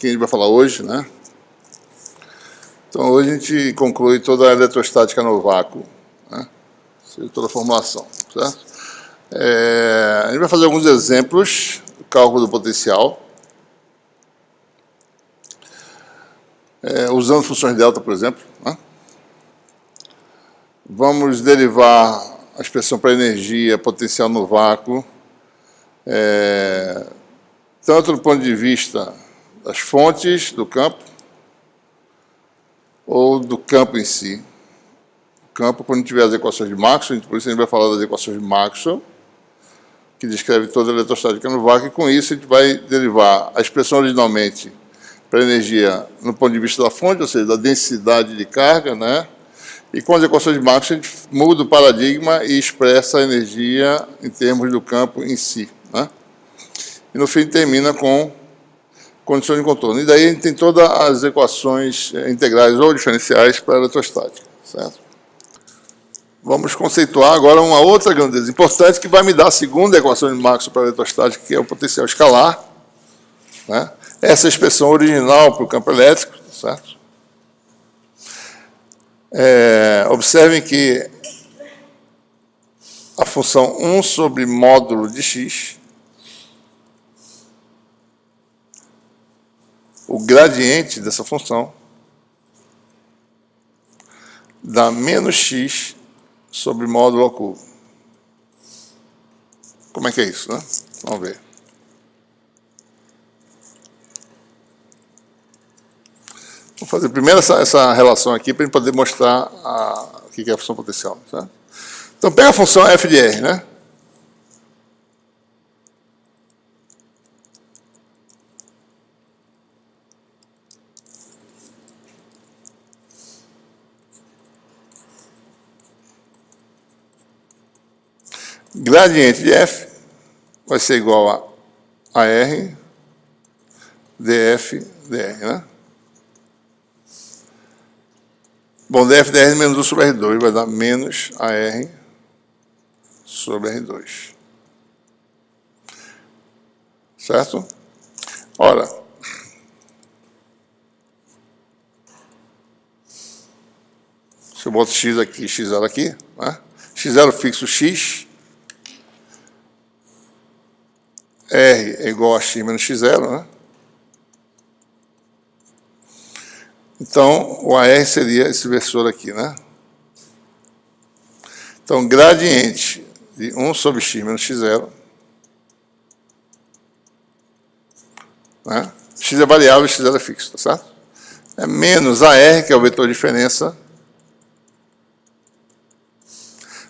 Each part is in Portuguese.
que a gente vai falar hoje, né? Então, hoje a gente conclui toda a eletrostática no vácuo, né? Toda a formulação, certo? A gente vai fazer alguns exemplos do cálculo do potencial, usando funções delta, por exemplo, né? Vamos derivar a expressão para energia potencial no vácuo, tanto do ponto de vista das fontes do campo, ou do campo em si. O campo, quando tiver as equações de Maxwell, por isso a gente vai falar das equações de Maxwell, que descreve toda a eletrostática no vácuo, e com isso a gente vai derivar a expressão originalmente para energia no ponto de vista da fonte, ou seja, da densidade de carga, né? E com as equações de Maxwell a gente muda o paradigma e expressa a energia em termos do campo em si, né? E no fim termina com condições de contorno. E daí a gente tem todas as equações integrais ou diferenciais para a eletrostática, certo? Vamos conceituar agora uma outra grandeza importante que vai me dar a segunda equação de Maxwell para a eletrostática, que é o potencial escalar, né? Essa é a expressão original para o campo elétrico, certo? Observem que a função 1 sobre módulo de x, o gradiente dessa função dá menos x sobre módulo ao cubo. Como é que é isso, né? Vamos ver. Vou fazer primeiro essa relação aqui para a gente poder mostrar o que é a função potencial, certo? Então, pega a função f de r, né? Gradiente de f vai ser igual a r df dr, né? Bom, df dr menos 1 sobre R2 vai dar menos AR sobre R2. Certo? Ora, se eu boto x aqui, x0 aqui, né? x0 fixo x, R é igual a x menos x0, né? Então, o AR seria esse versor aqui, né? Então, gradiente de 1 sobre x menos x0, né? X é variável e x0 é fixo, tá certo? É menos AR, que é o vetor de diferença,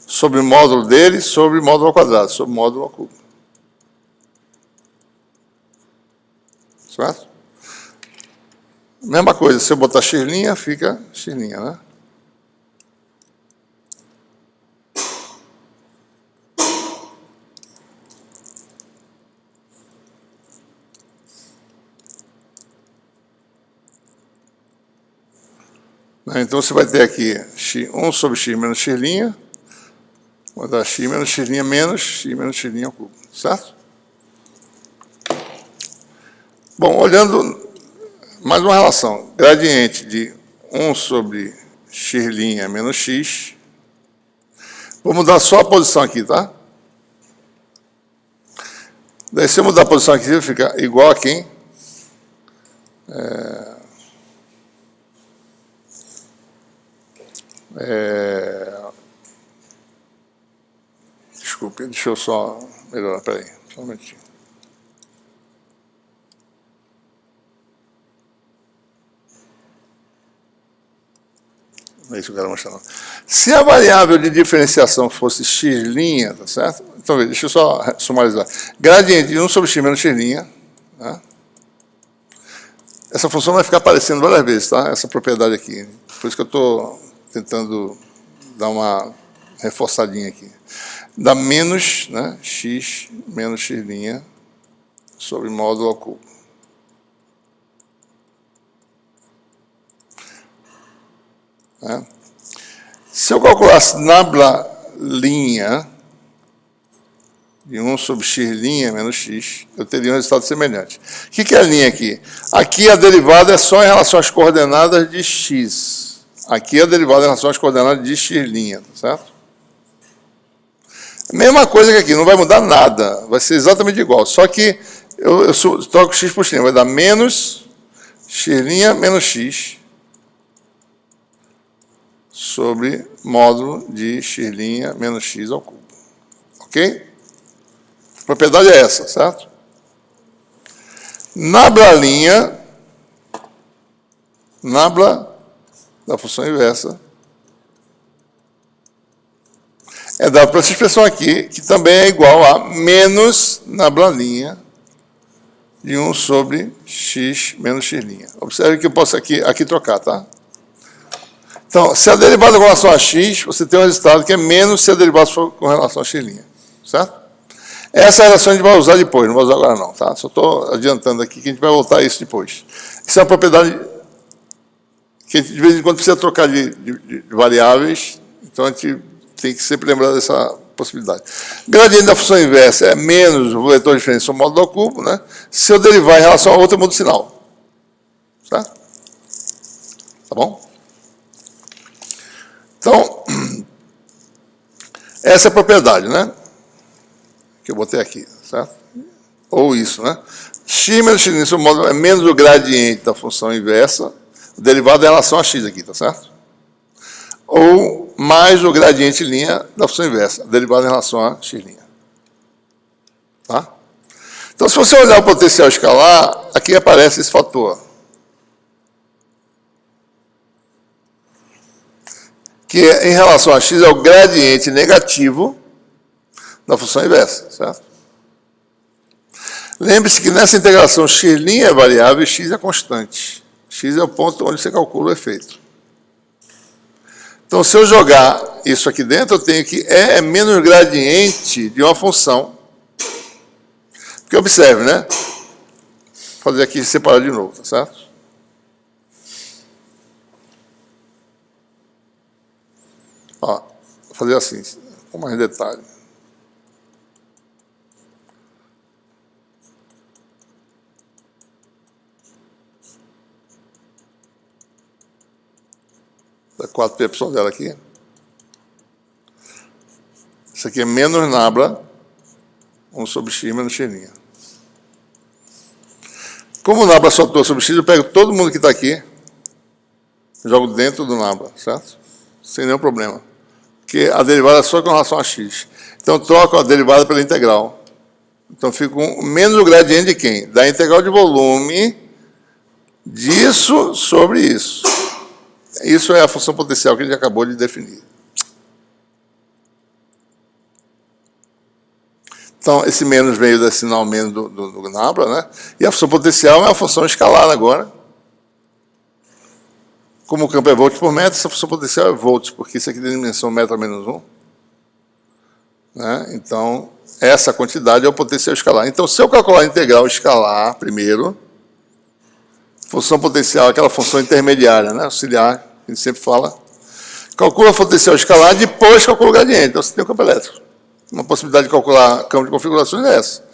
sobre o módulo dele, sobre o módulo ao quadrado, sobre o módulo ao cubo. Certo? Mesma coisa, se eu botar x', fica x', né? Então você vai ter aqui 1 sobre x menos x', vou dar x menos x' menos x' ao cubo, certo? Bom, olhando mais uma relação, gradiente de 1 sobre x' menos x, vou mudar só a posição aqui, tá? Daí se eu mudar a posição aqui, vai ficar igual a quem? Desculpe, deixa eu só melhorar, peraí, só um minutinho. Não é isso que eu quero mostrar, não. Se a variável de diferenciação fosse x', tá certo? Então, deixa eu só sumarizar. Gradiente de 1 sobre x menos x', né? Essa função vai ficar aparecendo várias vezes, tá? Essa propriedade aqui. Por isso que eu estou tentando dar uma reforçadinha aqui. Dá menos, né, x menos x' sobre módulo ao cubo. Né? Se eu calculasse nabla linha de 1 sobre x' menos x, eu teria um resultado semelhante. O que é a linha aqui? Aqui a derivada é só em relação às coordenadas de x. Aqui a derivada é em relação às coordenadas de x', certo? Mesma coisa que aqui, não vai mudar nada, vai ser exatamente igual, só que eu troco x por x, vai dar menos x' menos x sobre módulo de x' menos x ao cubo. Ok? A propriedade é essa, certo? Nabla' da função inversa é dado por essa expressão aqui, que também é igual a menos nabla' de 1 sobre x menos x'. Observe que eu posso aqui trocar, tá? Então, se a derivada com relação a x, você tem um resultado que é menos se a derivada for com relação a x', certo? Essa relação a gente vai usar depois, não vou usar agora não, tá? Só estou adiantando aqui que a gente vai voltar a isso depois. Isso é uma propriedade que a gente, de vez em quando, precisa trocar de variáveis, então a gente tem que sempre lembrar dessa possibilidade. Gradiente da função inversa é menos o vetor de diferença sobre o módulo ao cubo, né? Se eu derivar em relação a outra, eu mudo o sinal. Certo? Tá bom? Então, essa é a propriedade, né? Que eu botei aqui, certo? Ou isso, né? X menos x' sobre o módulo é menos o gradiente da função inversa, o derivado em relação a x aqui, tá certo? Ou mais o gradiente linha da função inversa, derivado em relação a x'. Tá? Então, se você olhar o potencial escalar, aqui aparece esse fator. Que em relação a x é o gradiente negativo da função inversa, certo? Lembre-se que nessa integração x' é variável e x é constante. X é o ponto onde você calcula o efeito. Então, se eu jogar isso aqui dentro, eu tenho que E é menos gradiente de uma função. Porque observe, né? Vou fazer aqui separar de novo, tá certo? Ó, vou fazer assim, com mais detalhe. Dá 4π epsilon dela aqui. Isso aqui é menos nabla 1 sobre x menos x'. Como o nabla só atua sobre x, eu pego todo mundo que está aqui, jogo dentro do nabla, certo? Sem nenhum problema. Porque a derivada é só com relação a x. Então, troco a derivada pela integral. Então, fico com menos o gradiente de quem? Da integral de volume disso sobre isso. Isso é a função potencial que a gente acabou de definir. Então, esse menos veio desse sinal menos do nabla, né? E a função potencial é uma função escalar agora. Como o campo é volts por metro, essa função potencial é volts, porque isso aqui tem dimensão metro a menos 1. Né? Então, essa quantidade é o potencial escalar. Então, se eu calcular a integral escalar primeiro, função potencial é aquela função intermediária, né? Auxiliar, que a gente sempre fala. Calcula o potencial escalar, depois calcula o gradiente. Então, você tem o campo elétrico. Uma possibilidade de calcular campo de configurações é essa.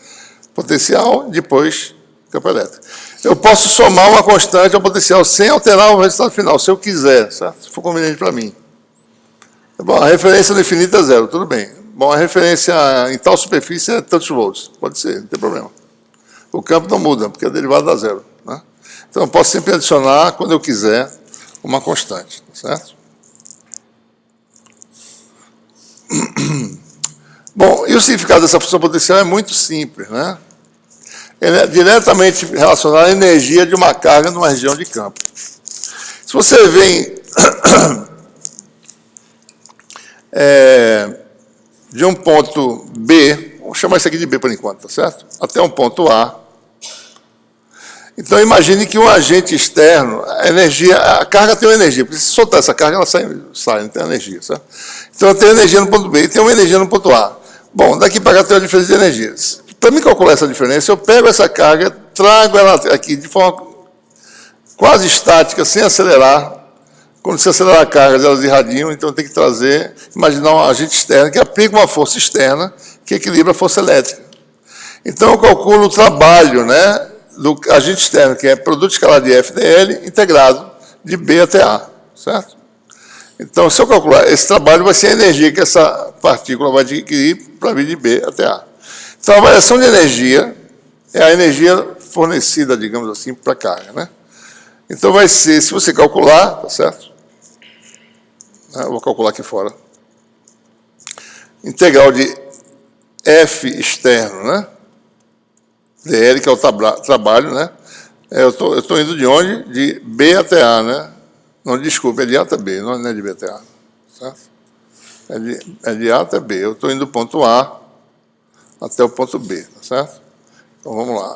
Potencial, depois campo elétrico. Eu posso somar uma constante ao potencial sem alterar o resultado final, se eu quiser, certo? Se for conveniente para mim. Bom, a referência no infinito é zero, tudo bem. Bom, a referência em tal superfície é tantos volts. Pode ser, não tem problema. O campo não muda, porque a derivada dá zero. Né? Então, eu posso sempre adicionar, quando eu quiser, uma constante, certo? Bom, e o significado dessa função potencial é muito simples, né? Ele é diretamente relacionado à energia de uma carga numa região de campo. Se você vem de um ponto B, vamos chamar isso aqui de B por enquanto, tá certo? Até um ponto A. Então, imagine que um agente externo, a carga tem uma energia, porque se soltar essa carga, ela sai, não tem energia, certo? Então, eu tenho energia no ponto B e tenho uma energia no ponto A. Bom, daqui para cá tem uma diferença de energias. Para me calcular essa diferença, eu pego essa carga, trago ela aqui de forma quase estática, sem acelerar. Quando você acelerar a carga, elas irradiam, então tem que trazer, imaginar um agente externo que aplica uma força externa que equilibra a força elétrica. Então, eu calculo o trabalho, né, do agente externo, que é produto escalar de FdL, integrado de B até A, certo? Então, se eu calcular, esse trabalho vai ser a energia que essa partícula vai adquirir para vir de B até A. Então, a variação de energia é a energia fornecida, digamos assim, para a carga, né? Então, vai ser, se você calcular, tá certo? Eu vou calcular aqui fora. Integral de F externo, né? dl, que é o trabalho, né? Eu estou indo de onde? De B até A, né? Não, desculpa, é de A até B, não é de B até A, certo? É de A até B. Eu estou indo do ponto A até o ponto B, tá certo? Então, vamos lá,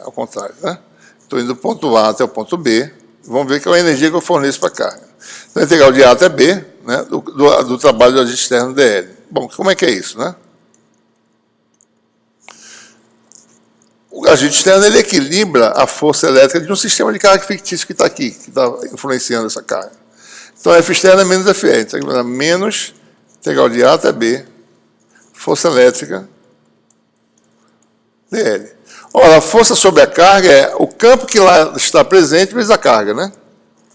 ao contrário, né? Estou indo do ponto A até o ponto B, vamos ver que é a energia que eu forneço para a carga. Então, a integral de A até B, né, do trabalho do agente externo dl. Bom, como é que é isso, né? O agente externo, ele equilibra a força elétrica de um sistema de carga fictício que está aqui, que está influenciando essa carga. Então, F externo é menos Fe, então, menos integral de A até B, força elétrica, dl. Ora, a força sobre a carga é o campo que lá está presente vezes a carga, né?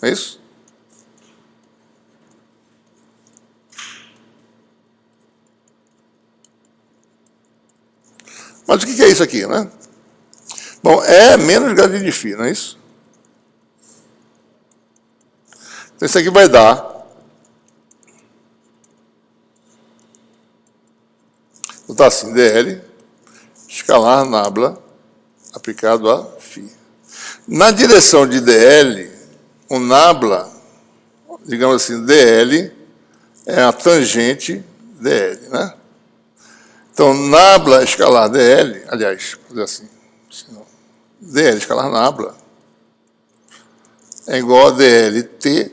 É isso? Mas o que é isso aqui, né? Bom, é menos gradient de φ, não é isso? Então, isso aqui vai dar... Vou botar assim, dl, escalar nabla, aplicado a φ. Na direção de dl, o nabla, digamos assim, dl, é a tangente dl, né? Então, nabla escalar dl, aliás, vou fazer assim, dl escalar nabla é igual a dlt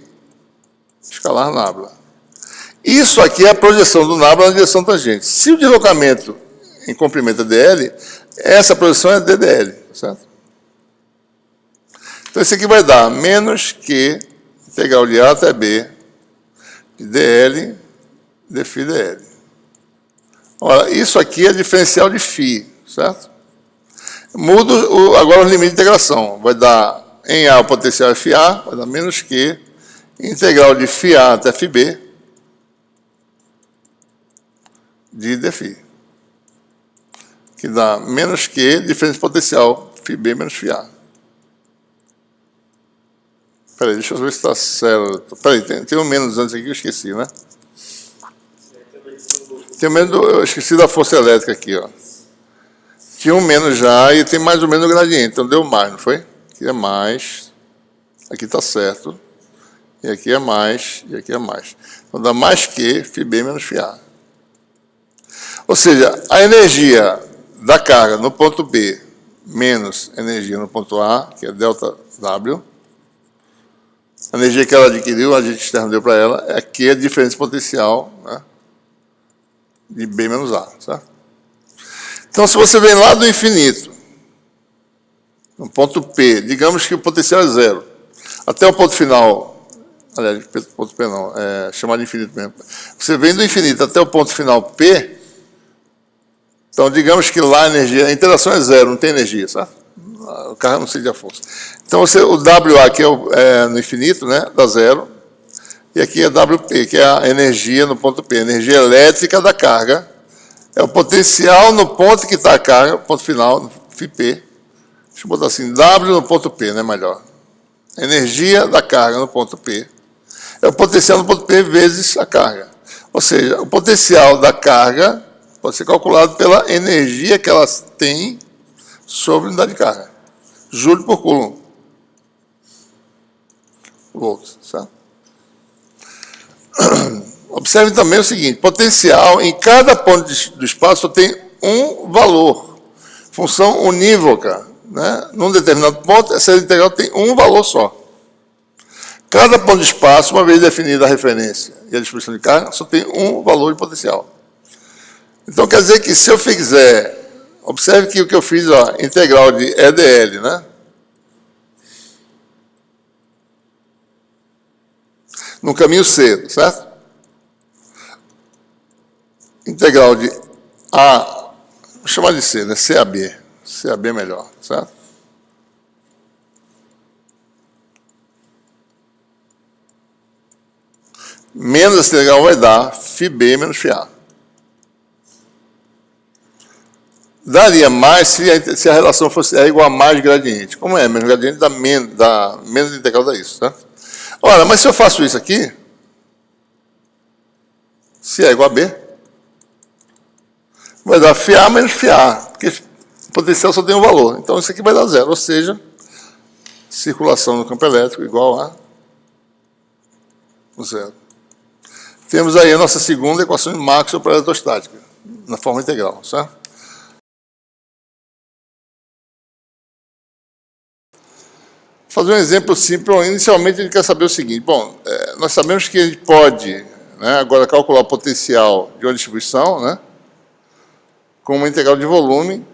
escalar nabla. Isso aqui é a projeção do nabla na direção tangente. Se o deslocamento em comprimento é dl, essa projeção é ddl, certo? Então, isso aqui vai dar menos que integral de A até B de dl dφ dl. Ora, isso aqui é diferencial de φ, certo? Mudo agora o limite de integração. Vai dar, em A, o potencial FA, vai dar menos que integral de φA até φB de dφ. Que dá menos que diferença potencial φB menos FA. Espera aí, deixa eu ver se está certo. Espera aí, tem um menos antes aqui que eu esqueci, né? Tem um menos, eu esqueci da força elétrica aqui, ó. Tinha um menos já e tem mais ou menos o gradiente, então deu mais, não foi? Aqui é mais, aqui está certo, e aqui é mais, e aqui é mais. Então dá mais que φB menos FA. Ou seja, a energia da carga no ponto B menos energia no ponto A, que é delta W, a energia que ela adquiriu, a agente externo deu para ela, é aqui a diferença potencial, né, de B menos A, certo? Então, se você vem lá do infinito, no ponto P, digamos que o potencial é zero, até o ponto final, aliás, ponto P não, é chamado de infinito mesmo. Você vem do infinito até o ponto final P, então digamos que lá a energia, a interação é zero, não tem energia, sabe? O carro não sente a força. Então, o WA, que é no infinito, né, dá zero, e aqui é WP, que é a energia no ponto P, a energia elétrica da carga, é o potencial no ponto que está a carga, ponto final, no φP. Deixa eu botar assim, W no ponto P, né, melhor. Energia da carga no ponto P. É o potencial no ponto P vezes a carga. Ou seja, o potencial da carga pode ser calculado pela energia que elas têm sobre a unidade de carga. Joule por Coulomb. Volts, certo? Observe também o seguinte, potencial em cada ponto do espaço só tem um valor, função unívoca, né? Num determinado ponto, essa integral tem um valor só. Cada ponto de espaço, uma vez definida a referência e a distribuição de carga, só tem um valor de potencial. Então, quer dizer que se eu fizer, observe que o que eu fiz, ó, integral de EDL, né? No caminho C, certo? Integral de A, vou chamar de C, né? CAB. CAB é melhor, certo? Menos esse integral vai dar φB menos φA. Daria mais se a relação fosse igual a mais gradiente. Como é? Menos gradiente dá menos integral dá isso, certo? Ora, mas se eu faço isso aqui, se é igual a B, vai dar φA menos φA, porque o potencial só tem um valor. Então isso aqui vai dar zero, ou seja, circulação no campo elétrico igual a zero. Temos aí a nossa segunda equação de Maxwell para a eletrostática, na forma integral, certo? Vou fazer um exemplo simples. Inicialmente, a gente quer saber o seguinte. Bom, nós sabemos que a gente pode, né, agora calcular o potencial de uma distribuição, né, com uma integral de volume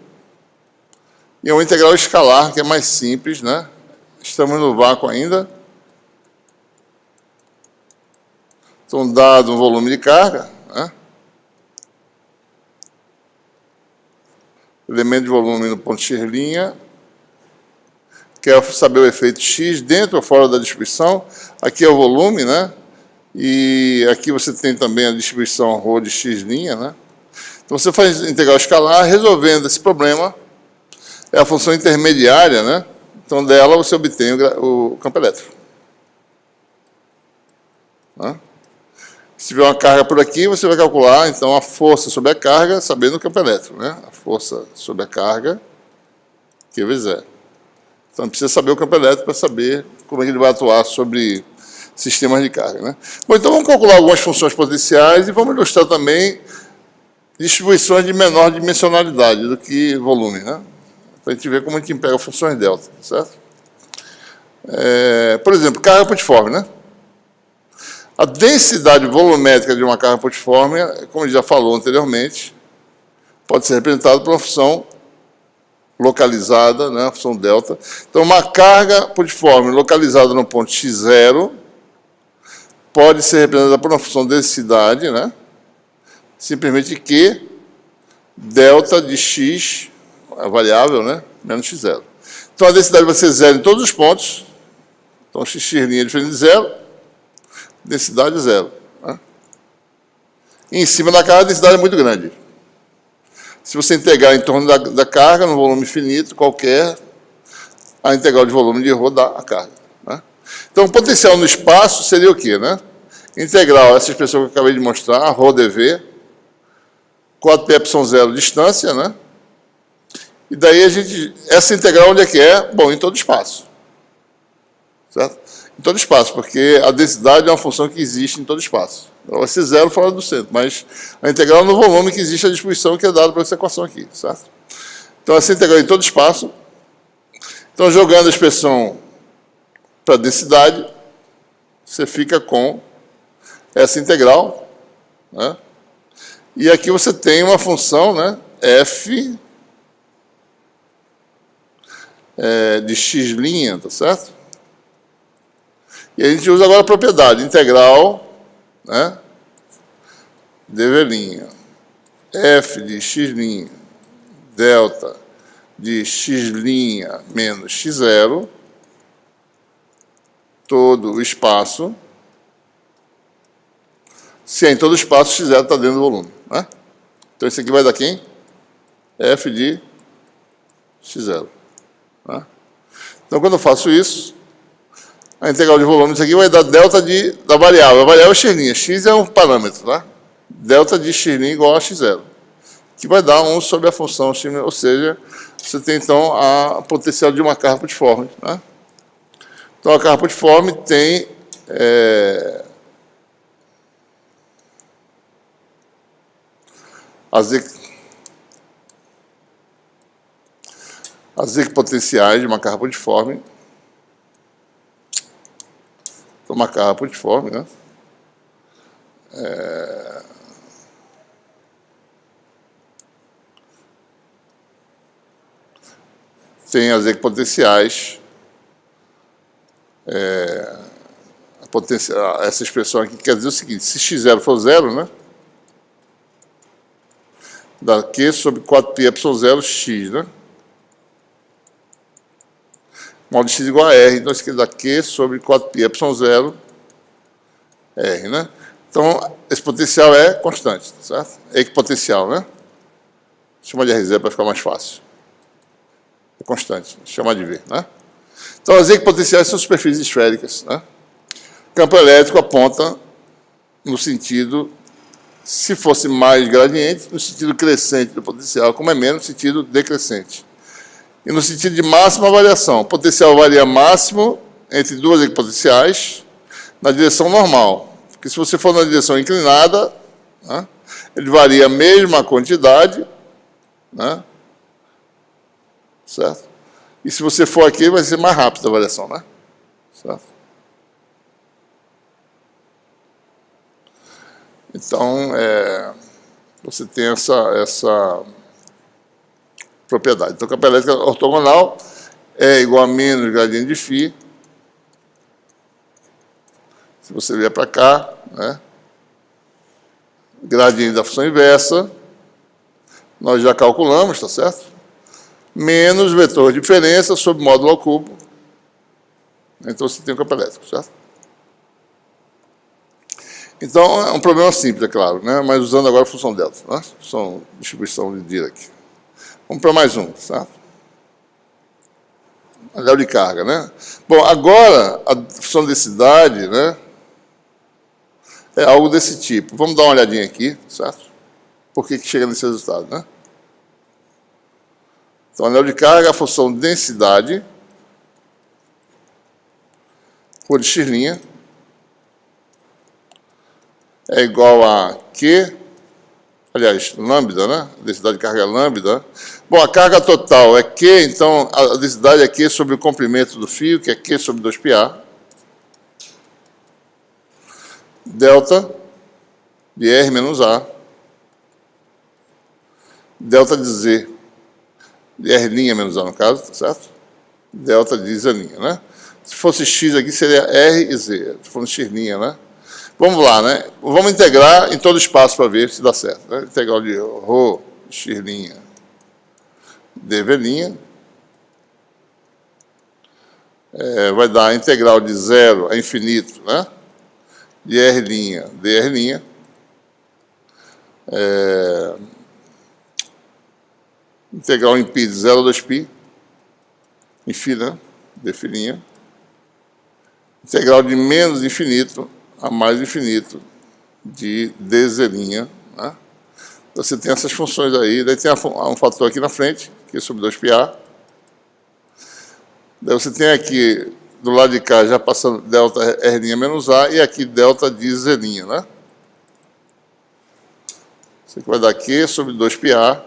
e uma integral escalar, que é mais simples, né? Estamos no vácuo ainda. Então, dado um volume de carga, né, elemento de volume no ponto x', quer saber o efeito x dentro ou fora da distribuição. Aqui é o volume, né? E aqui você tem também a distribuição ρ de x', né? Então você faz integral escalar, resolvendo esse problema, é a função intermediária, né? Então dela você obtém o campo elétrico. Né? Se tiver uma carga por aqui, você vai calcular então a força sobre a carga, sabendo o campo elétrico, né? A força sobre a carga, Q vezes zero. Então precisa saber o campo elétrico para saber como é que ele vai atuar sobre sistemas de carga, né? Bom, então vamos calcular algumas funções potenciais e vamos ilustrar também distribuições de menor dimensionalidade do que volume, né? Para a gente ver como a gente pega funções delta, certo? Por exemplo, carga pontiforme, né? A densidade volumétrica de uma carga pontiforme, como a gente já falou anteriormente, pode ser representada por uma função localizada, né, a função delta. Então, uma carga pontiforme localizada no ponto x0 pode ser representada por uma função densidade, né, simplesmente Q delta de x, a variável, né, menos x0. Então, a densidade vai ser zero em todos os pontos. Então, x' é diferente de zero. Densidade zero. Né? E em cima da carga, a densidade é muito grande. Se você integrar em torno da carga, num volume finito qualquer, a integral de volume de ρ dá a carga. Né? Então, o potencial no espaço seria o quê? Né? Integral, essa expressão que eu acabei de mostrar, ρ dv, 4πε0 distância, né? E daí essa integral onde é que é? Bom, em todo espaço. Certo? Em todo espaço, porque a densidade é uma função que existe em todo espaço. Ela vai ser zero fora do centro, mas a integral no volume que existe a distribuição que é dada por essa equação aqui, certo? Então, essa integral em todo espaço. Então, jogando a expressão para a densidade, você fica com essa integral, né? E aqui você tem uma função, né, f de x', tá certo? E a gente usa agora a propriedade integral, né, dv', f de x' delta de x' menos x0, todo o espaço, se é em todo o espaço, x0 está dentro do volume. Né? Então, isso aqui vai dar quem? F de x0. Né? Então, quando eu faço isso, a integral de volume, isso aqui vai dar delta da variável. A variável é x'. X é um parâmetro, tá? Delta de x' igual a x0. Que vai dar 1 sobre a função x', ou seja, você tem então a potencial de uma carga pontiforme. Tá? Então a carga pontiforme tem as equipotenciais de uma carga pontiforme. Então, uma carga pontiforme, né? Tem as equipotenciais, essa expressão aqui quer dizer o seguinte: se x0 for zero, né? dá Q sobre 4π epsilon 0 x, né? Modo de x igual a R, então isso aqui dá Q sobre 4π epsilon 0 R, né? Então, esse potencial é constante, certo? É equipotencial, né? Chama de R0 para ficar mais fácil. É constante, chamar de V, né? Então, as equipotenciais são superfícies esféricas, né? Campo elétrico aponta no sentido, se fosse mais gradiente, no sentido crescente do potencial, como é menos, no sentido decrescente. E no sentido de máxima variação, o potencial varia máximo entre duas equipotenciais na direção normal. Porque se você for na direção inclinada, né, ele varia a mesma quantidade, né, certo? E se você for aqui, vai ser mais rápida a variação, né? Certo? Então, você tem essa propriedade. Então, a campo elétrico ortogonal é igual a menos gradiente de φ. Se você vier para cá, né, gradiente da função inversa, nós já calculamos, tá certo? Menos vetor de diferença sobre módulo ao cubo. Então, você tem o campo elétrico, certo? Então, é um problema simples, é claro, né? Mas usando agora a função delta, né? Função distribuição de Dirac. Vamos para mais um, certo? Anel de carga, né? Bom, agora, a função de densidade, né, é algo desse tipo. Vamos dar uma olhadinha aqui, certo? Por que chega nesse resultado, né? Então, anel de carga, a função de densidade, por x', é igual a Q, aliás, lambda, né? A densidade de carga é lambda. Bom, a carga total é Q, então a densidade é Q sobre o comprimento do fio, que é Q sobre 2πa. Delta de R menos A. Delta de Z, de R' menos A no caso, tá certo? Delta de Z', né? Se fosse X aqui, seria R e Z. Se fosse X', né? Vamos lá, né? Vamos integrar em todo espaço para ver se dá certo. Né? Integral de ρ, x', dv'. Vai dar a integral de 0 a infinito, né? De R', dr'. Integral em π de 0 a 2π. Enfim, né? Dφ'. Integral de menos infinito a mais infinito de dz', né? Você tem essas funções aí, daí tem um fator aqui na frente, que é sobre 2πa. Daí você tem aqui, do lado de cá, já passando delta R' menos A, e aqui delta de Z', né? Isso aqui vai dar Q sobre 2πa.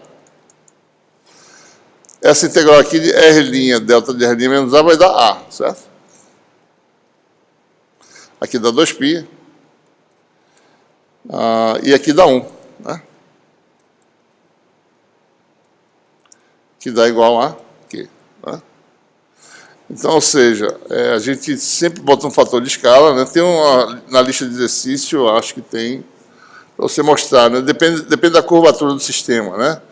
Essa integral aqui de R', delta de R' menos A, vai dar A, certo? Aqui dá 2π. E aqui dá 1, né? Que dá igual a Q, né? Então, ou seja, a gente sempre bota um fator de escala, né? Tem na lista de exercício, eu acho que tem, para você mostrar, né? Depende da curvatura do sistema, né?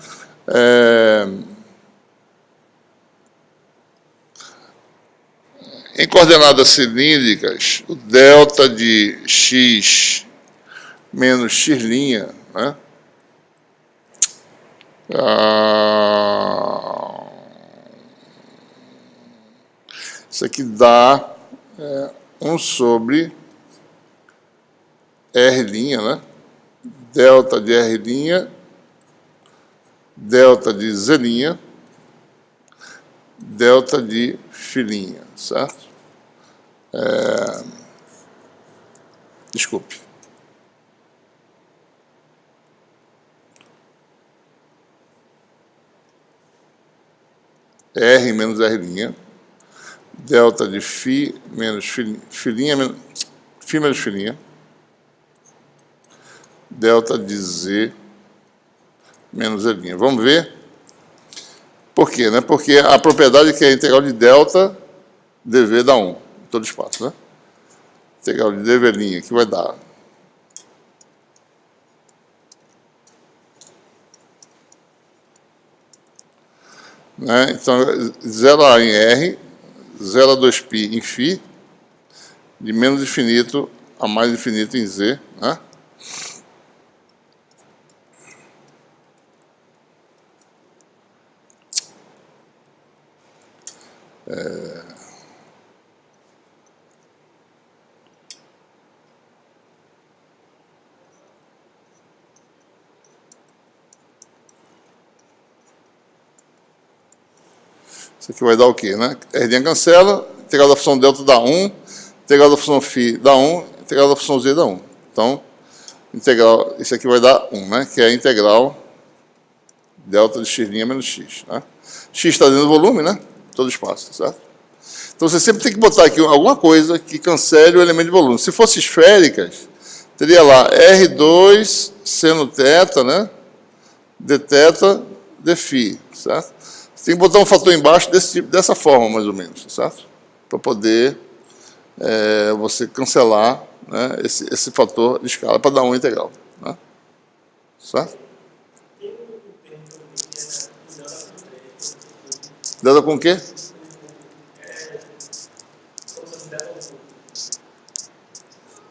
Em coordenadas cilíndricas, o delta de x menos x', né? Isso aqui dá 1 sobre R', né? Delta de R', delta de Z', delta de φ', certo? Desculpe. R menos R', delta de φ menos φ', menos φ', delta de Z menos Z'. Vamos ver? Por quê? Né? Porque a propriedade que é a integral de delta dv dá 1, em todo espaço, né? Integral de dv', que vai dar né? Então, 0A em R, 0 a 2π em φ, de menos infinito a mais infinito em Z, né? Isso aqui vai dar o quê, né? R' cancela, integral da função delta dá 1, integral da função φ dá 1, integral da função z dá 1. Então, integral, isso aqui vai dar 1, né? Que é a integral delta de x' menos x. Né? X está dentro do volume, né? Todo espaço, certo? Então, você sempre tem que botar aqui alguma coisa que cancele o elemento de volume. Se fosse esféricas, teria lá R2 seno θ, né? dθ dφ, certo? Você tem que botar um fator embaixo dessa forma, mais ou menos, certo? Para poder você cancelar, né, esse fator de escala para dar uma integral. Né? Certo? Delta com o quê?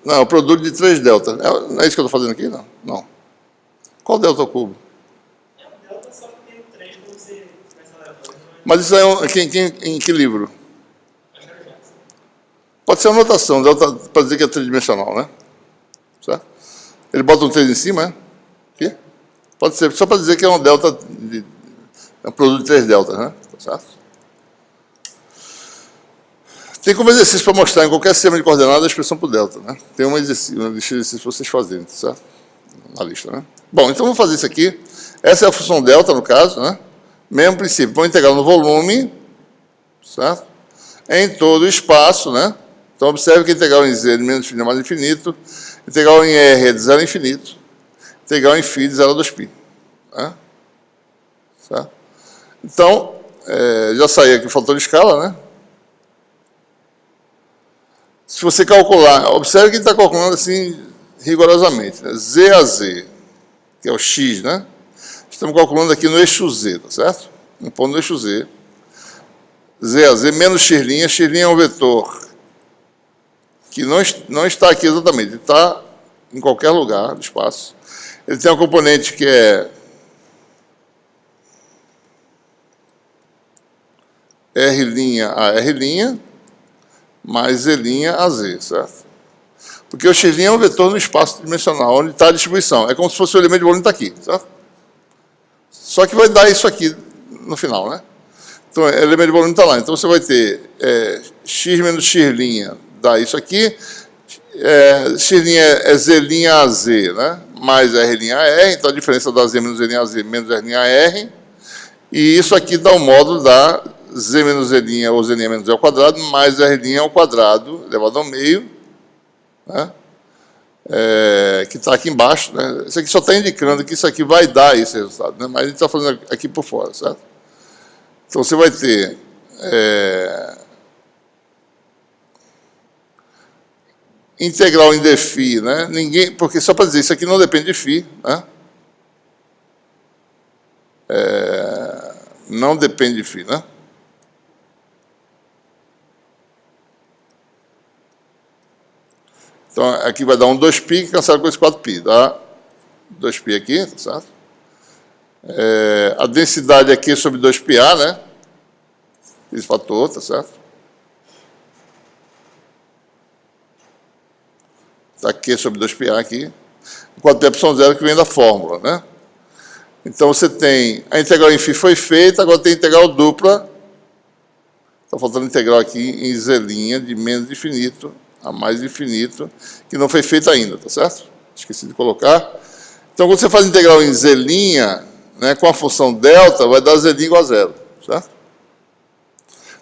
Não, o produto de 3 delta. Não é isso que eu estou fazendo aqui? Não. Não. Qual delta ao cubo? É um delta, só que tem 3 quando você começa a levar. Mas isso é em que livro? Pode ser uma notação, delta para dizer que é tridimensional, né? Certo? Ele bota um 3 em cima, é? Aqui? Pode ser, só para dizer que é um delta, é um produto de 3 deltas, né? Certo? Tem como exercício para mostrar em qualquer sistema de coordenadas a expressão por delta, né? Tem um exercício para vocês fazerem, certo? Na lista, né? Bom, então vamos fazer isso aqui. Essa é a função delta, no caso, né? Mesmo princípio, vamos integrar no volume, certo? Em todo o espaço, né? Então, observe que integral em Z é de menos infinito a mais infinito, integral em R é de 0 a infinito, integral em φ de 0 a 2π. Né? Certo? Então, já saiu aqui o fator de escala, né? Se você calcular, observe que ele está calculando assim rigorosamente, né? Z a Z, que é o x, né? Estamos calculando aqui no eixo Z, tá certo? Um ponto no eixo Z. Z a Z menos x', x' é um vetor que não está aqui exatamente, ele está em qualquer lugar do espaço. Ele tem um componente que é R' a R' mais Z' a Z, certo? Porque o x' é um vetor no espaço dimensional, onde está a distribuição. É como se fosse o elemento de volume está aqui, certo? Só que vai dar isso aqui no final, né? Então, o elemento de volume está lá. Então, você vai ter x menos x' dá isso aqui. X' é Z' a Z, né? Mais R' a R. Então, a diferença da Z menos Z' a Z menos R' a R. E isso aqui dá o módulo da Z menos Z' ou Z' menos Z ao quadrado mais R' ao quadrado elevado ao meio, né? Que está aqui embaixo, né? Isso aqui só está indicando que isso aqui vai dar esse resultado, né? Mas a gente está fazendo aqui por fora, certo? Então, você vai ter integral em dφ, né? Porque só para dizer, isso aqui não depende de φ, né? Não depende de φ, né? Então, aqui vai dar um 2π que cancela com esse 4π, dá 2π aqui, tá certo? A densidade aqui é sobre 2πa, né? Esse fator, tá certo? Está aqui sobre 2πa aqui. 4π é zero que vem da fórmula, né? Então, você tem a integral em φ foi feita, agora tem a integral dupla. Está faltando integral aqui em Z' de menos infinito a mais infinito, que não foi feita ainda, tá certo? Esqueci de colocar. Então, quando você faz integral em Z', né, com a função delta, vai dar Z' igual a zero, certo?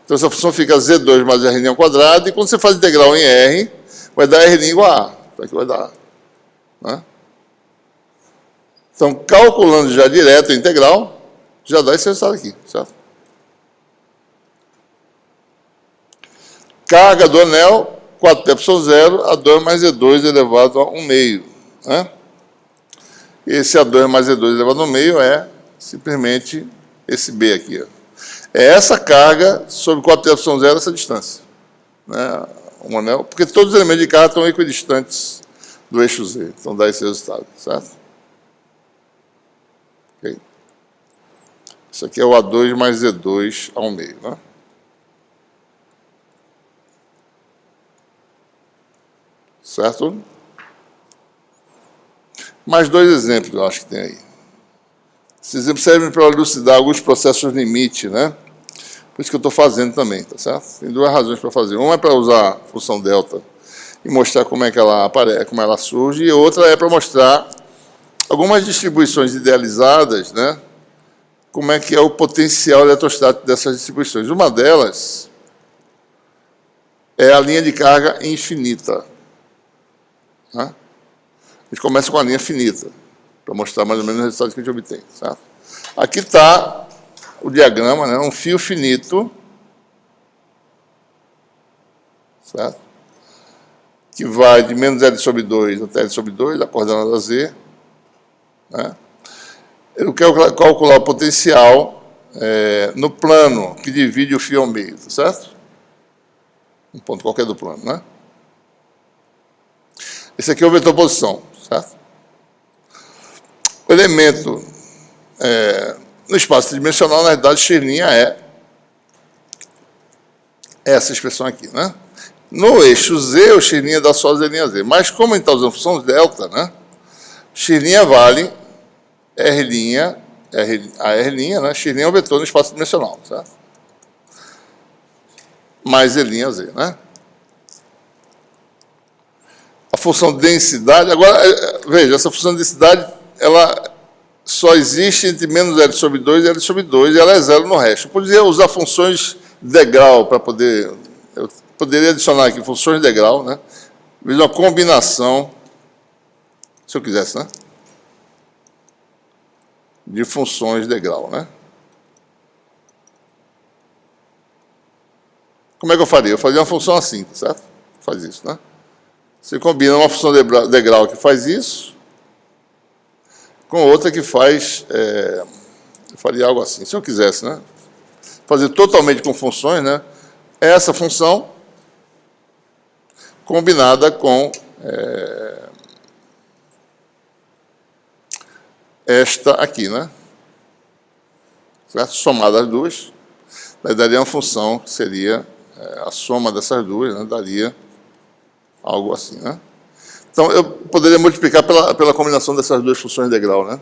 Então, essa função fica Z2 mais R' ao quadrado, e quando você faz integral em R, vai dar R' igual a A. Então, aqui vai dar A. Né? Então, calculando já direto a integral, já dá esse resultado aqui, certo? Carga do anel, 4π0, A2 mais E2 elevado a 1 meio. Né? Esse A2 mais E2 elevado a 1 meio é simplesmente esse B aqui. Ó. É essa carga sobre o qual y zero, essa distância. Né? Um anel, porque todos os elementos de carga estão equidistantes do eixo Z. Então dá esse resultado, certo? Okay. Isso aqui é o A2 mais Z2 ao meio, né? Certo? Mais dois exemplos, eu acho que tem aí. Esses exemplos servem para elucidar alguns processos limite, né? Por isso que eu estou fazendo também, tá certo? Tem duas razões para fazer. Uma é para usar a função delta e mostrar como é que ela aparece, como ela surge, e outra é para mostrar algumas distribuições idealizadas, né? Como é que é o potencial eletrostático dessas distribuições. Uma delas é a linha de carga infinita. Né? A gente começa com a linha finita, para mostrar mais ou menos o resultado que a gente obtém. Certo? Aqui está o diagrama, né? Um fio finito, certo? Que vai de menos L sobre 2 até L sobre 2, a coordenada Z. Né? Eu quero calcular o potencial no plano que divide o fio ao meio, tá certo? Um ponto qualquer do plano, né? Esse aqui é o vetor posição, certo? O elemento no espaço tridimensional, na verdade, x' é essa expressão aqui, né? No eixo Z, o x' dá só Z'. Mas como a gente está usando função delta, né? X' vale R', a R', né? X' é um vetor no espaço dimensional, certo? Mais Z', né? A função densidade, agora, veja, essa função de densidade, ela só existe entre menos L sobre 2 e L sobre 2, e ela é zero no resto. Eu poderia usar funções de degrau para poder... Eu poderia adicionar aqui funções de degrau, né? Veja uma combinação, se eu quisesse, né? De funções de degrau, né? Como é que eu faria? Eu faria uma função assim, certo? Faz isso, né? Você combina uma função de degrau que faz isso com outra que faz... eu faria algo assim, se eu quisesse, né? Fazer totalmente com funções, né? Essa função combinada com esta aqui, né? Certo? Somada as duas, daria uma função que seria a soma dessas duas, né? Daria algo assim, né? Então, eu poderia multiplicar pela combinação dessas duas funções de degrau, né?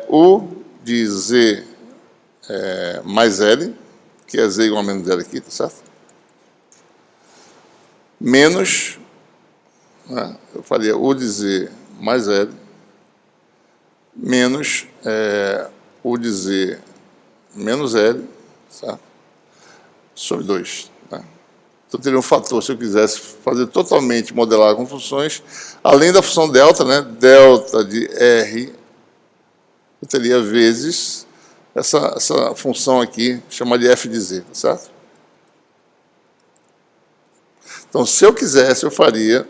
U de Z mais L, que é Z igual a menos L aqui, tá certo? Menos, né? Eu faria U de Z mais L, menos U de Z menos L, certo? Sobre 2, né? Então, teria um fator, se eu quisesse fazer totalmente modelado com funções, além da função delta, né? Delta de R, eu teria vezes essa função aqui, chama de f de z, tá certo? Então, se eu quisesse, eu faria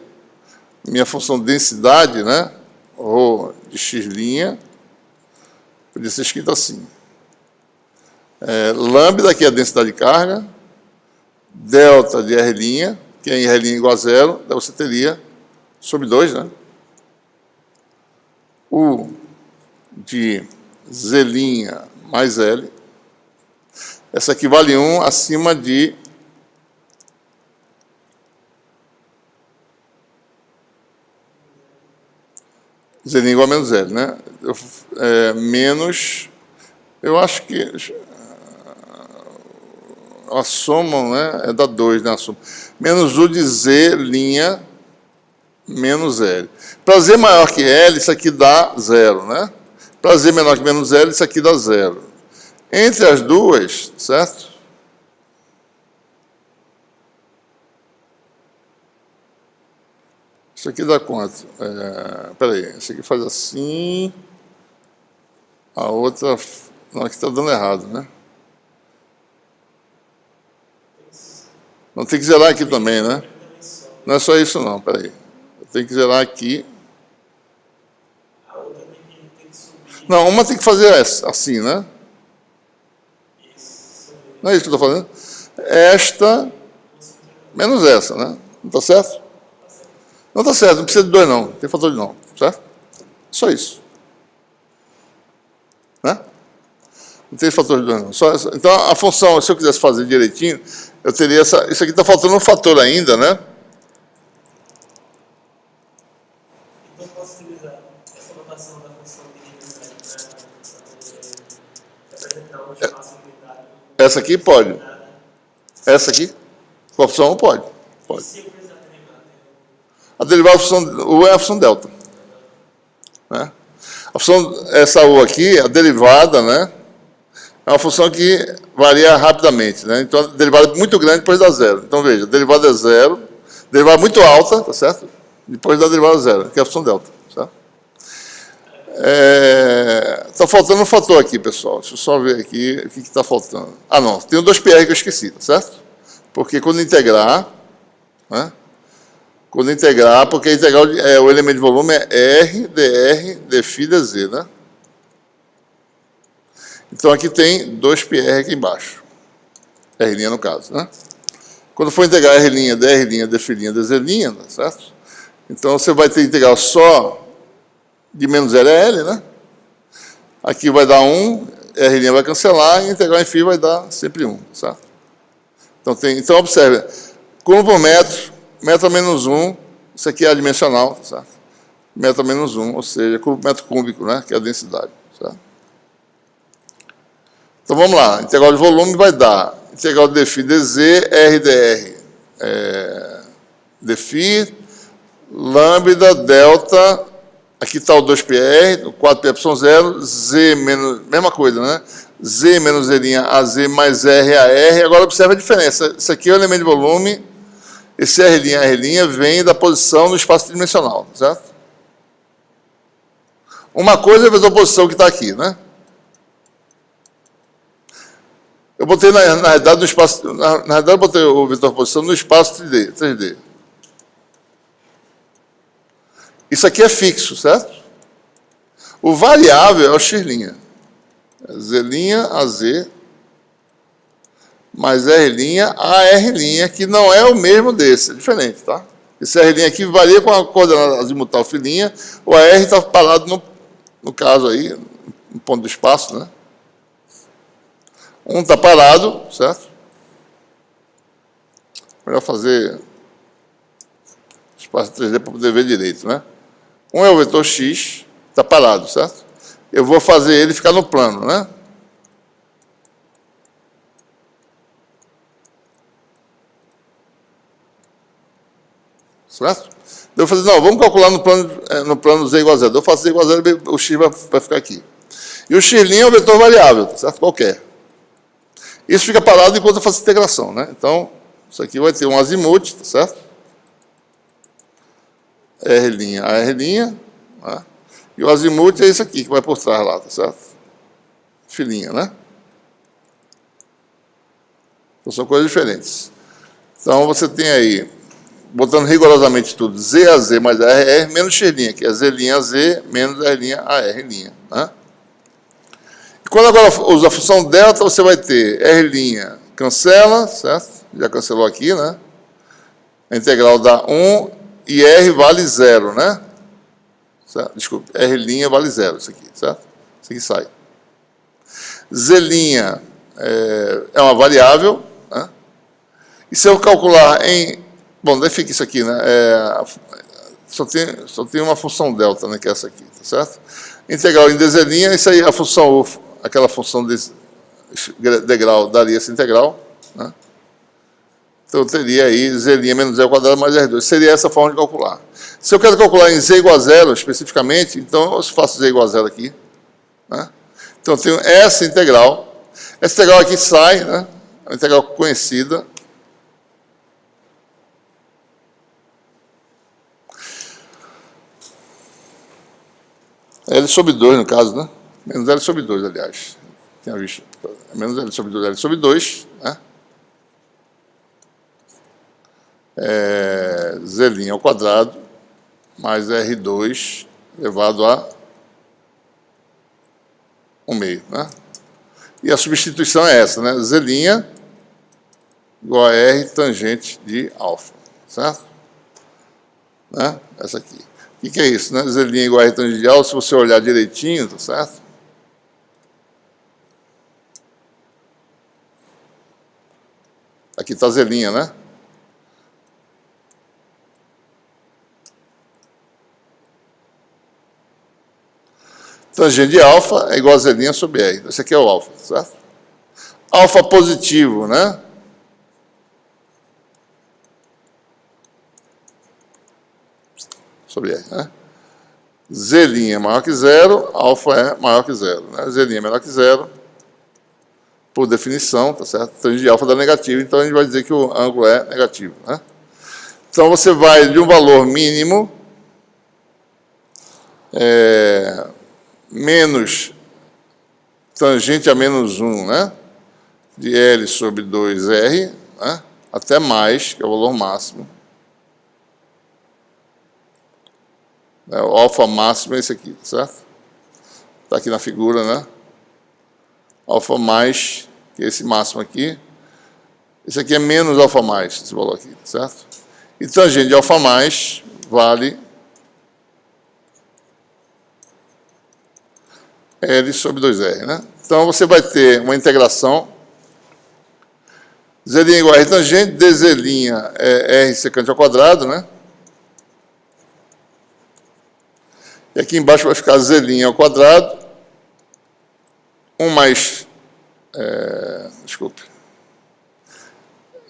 minha função de densidade, né? Rho de x', podia ser escrito assim. Lambda, que é a densidade de carga, delta de R', que é R' igual a zero, daí você teria sobre 2, né? U de Z' mais L. Essa aqui vale 1 acima de Z' igual a menos L, né? Menos, eu acho que a soma, né, é da 2, né, a soma. Menos U de Z' menos L. Para Z maior que L, isso aqui dá 0, né? Para Z menor que menos L, isso aqui dá 0. Entre as duas, certo? Isso aqui dá quanto? Espera aí, isso aqui faz assim. A outra... Não, aqui está dando errado, né? Não, tem que zerar aqui também, né? Não é só isso não, espera aí. Eu tenho que zerar aqui. A outra tem que subir. Não, uma tem que fazer assim, né? Isso. Não é isso que eu estou falando? Esta menos essa, né? Não está certo? Não está certo, não precisa de 2 não, tem fator de não, certo? Só isso. Né? Não tem fator de 2 não. Então a função, se eu quisesse fazer direitinho, eu teria essa. Isso aqui está faltando um fator ainda, né? Então posso utilizar essa notação da função para representar um espaço limitado. Essa aqui pode. Essa aqui? Com a função 1 pode. Pode. Se eu precisar derivar, A derivada da função U é a função delta. Né? A função, essa U aqui, a derivada, né? É uma função que varia rapidamente, né? Então, a derivada é muito grande, depois dá zero. Então, veja, a derivada é zero, derivada muito alta, tá certo? Depois dá a derivada zero, que é a função delta, certo? Está faltando um fator aqui, pessoal. Deixa eu só ver aqui o que está faltando. Ah, não, tem o 2πr que eu esqueci, tá certo? Porque quando integrar, né? Quando integrar, porque a integral, o elemento de volume é R, dr, dφ, dz, né? Então, aqui tem 2πr aqui embaixo. R' no caso, né? Quando for integrar R', dr', dφ', dz', tá certo? Então, você vai ter integral só de menos L a L, né? Aqui vai dar 1, R' vai cancelar, e integral em φ vai dar sempre 1, certo? Então observe, curva por metro, metro a menos 1, isso aqui é adimensional, tá certo? Metro a menos 1, ou seja, curva por metro cúbico, né? Que é a densidade, certo? Então vamos lá, integral de volume vai dar integral de dφ dz, R dr, dφ, lambda, delta, aqui está o 2πr, o 4πε0, z menos, mesma coisa, né? Z menos Z' AZ mais R AR. Agora observa a diferença. Isso aqui é o elemento de volume, esse R' vem da posição no espaço tridimensional, certo? Uma coisa é a vetor posição que está aqui, né? Eu botei, na realidade, no espaço, na realidade, eu botei o vetor posição no espaço 3D. Isso aqui é fixo, certo? O variável é o x'. Z' AZ mais R' AR', que não é o mesmo desse, é diferente, tá? Esse R' aqui varia com a coordenada azimutal φ, o AR está parado no caso aí, no ponto do espaço, né? Um está parado, certo? Melhor fazer espaço 3D para poder ver direito, né? Um é o vetor x, está parado, certo? Eu vou fazer ele ficar no plano, né? Certo? Eu vou fazer, não, vamos calcular no plano z igual a zero. Eu faço z igual a zero, o x vai ficar aqui. E o x' é um vetor variável, certo? Qualquer. Isso fica parado enquanto eu faço integração, né? Então, isso aqui vai ter um azimuth, tá certo? R', AR', né? E o azimuth é isso aqui, que vai por trás lá, tá certo? Filinha, né? Então, são coisas diferentes. Então, você tem aí, botando rigorosamente tudo, Z a Z mais R menos x', que é Z' a Z menos R' AR', né? E quando agora usa a função delta, você vai ter R' cancela, certo? Já cancelou aqui, né? A integral dá 1 e R vale 0, né? Certo? Desculpe, R' vale 0, isso aqui, certo? Isso aqui sai. Z' é uma variável, né? E se eu calcular em... Bom, daí fica isso aqui, né? Só tem uma função delta, né? Que é essa aqui, tá certo? Integral em dz', isso aí, a função, aquela função de degrau daria essa integral, né? Então, eu teria aí z' menos z ao quadrado mais R2. Seria essa forma de calcular. Se eu quero calcular em z igual a zero, especificamente, então eu faço z igual a zero aqui, né? Então, eu tenho essa integral. Essa integral aqui sai, né? É uma integral conhecida. L sobre 2, no caso, né? Menos L sobre 2, aliás. Tinha visto. Menos L sobre 2, L sobre 2, né? Z' ao quadrado mais R2 elevado a 1/2, né? E a substituição é essa, né? Z' igual a R tangente de alfa, certo? Né? Essa aqui. O que é isso, né? Z' igual a R tangente de alfa, se você olhar direitinho, tá certo? Aqui está Z', né? Tangente de alfa é igual a Z' sobre R. Esse aqui é o alfa, certo? Alfa positivo, né? Sobre R, né? Z' é maior que zero, alfa é maior que zero, né? Z' é menor que zero, por definição, tá certo? Tangente de alfa dá negativo, então a gente vai dizer que o ângulo é negativo, né? Então você vai de um valor mínimo menos tangente a menos 1, né? De L sobre 2R, né? Até mais, que é o valor máximo. O alfa máximo é esse aqui, certo? Está aqui na figura, né? Alfa mais, que é esse máximo aqui. Esse aqui é menos alfa mais, esse valor aqui, certo? E tangente de alfa mais vale L sobre 2R, né? Então você vai ter uma integração Z' igual a R tangente, dZ' é R secante ao quadrado, né? E aqui embaixo vai ficar Z' ao quadrado, 1 mais, desculpe,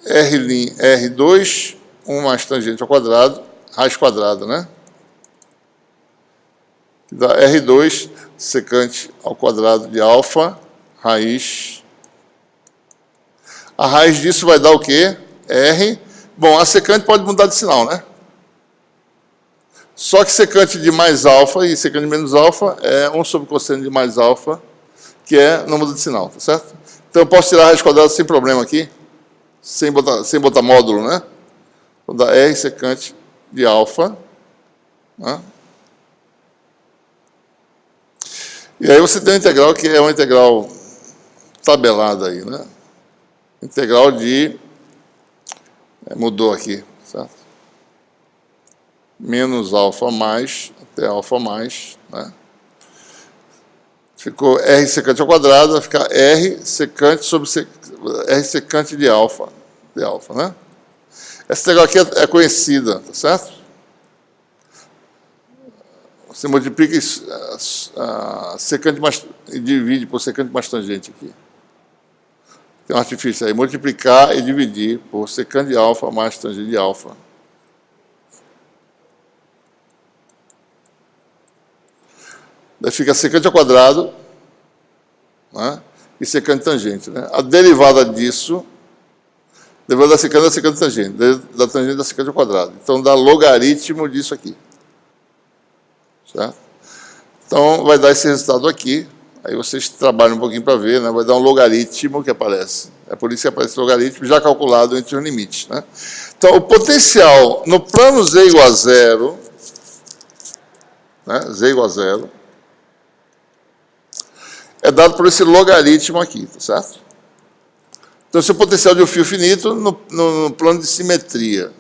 R2, 1 mais tangente ao quadrado, raiz quadrada, né? Que dá R2 secante ao quadrado de alfa, raiz. A raiz disso vai dar o quê? R. Bom, a secante pode mudar de sinal, né? Só que secante de mais alfa e secante de menos alfa é 1 sobre cosseno de mais alfa, que não muda de sinal, tá certo? Então eu posso tirar a raiz quadrada sem problema aqui, sem botar módulo, né? Vou dar R secante de alfa, né? E aí você tem uma integral que é uma integral tabelada aí, né? Integral de... mudou aqui, certo? Menos alfa mais, até alfa mais, né? Ficou R secante ao quadrado, vai ficar R secante sobre R secante de alfa, né? Essa integral aqui é conhecida, tá certo? Você multiplica secante mais, e divide por secante mais tangente aqui. Tem um artifício aí, multiplicar e dividir por secante de alfa mais tangente de alfa. Daí fica secante ao quadrado, né? E secante tangente, né? A derivada disso, derivada da secante tangente, da tangente da secante ao quadrado. Então dá logaritmo disso aqui. Certo? Então vai dar esse resultado aqui. Aí vocês trabalham um pouquinho para ver, né? Vai dar um logaritmo que aparece. É por isso que aparece o logaritmo já calculado entre os limites, né? Então o potencial no plano Z igual a zero, né? Z igual a zero, é dado por esse logaritmo aqui, tá certo? Então esse é o potencial de um fio finito no plano de simetria.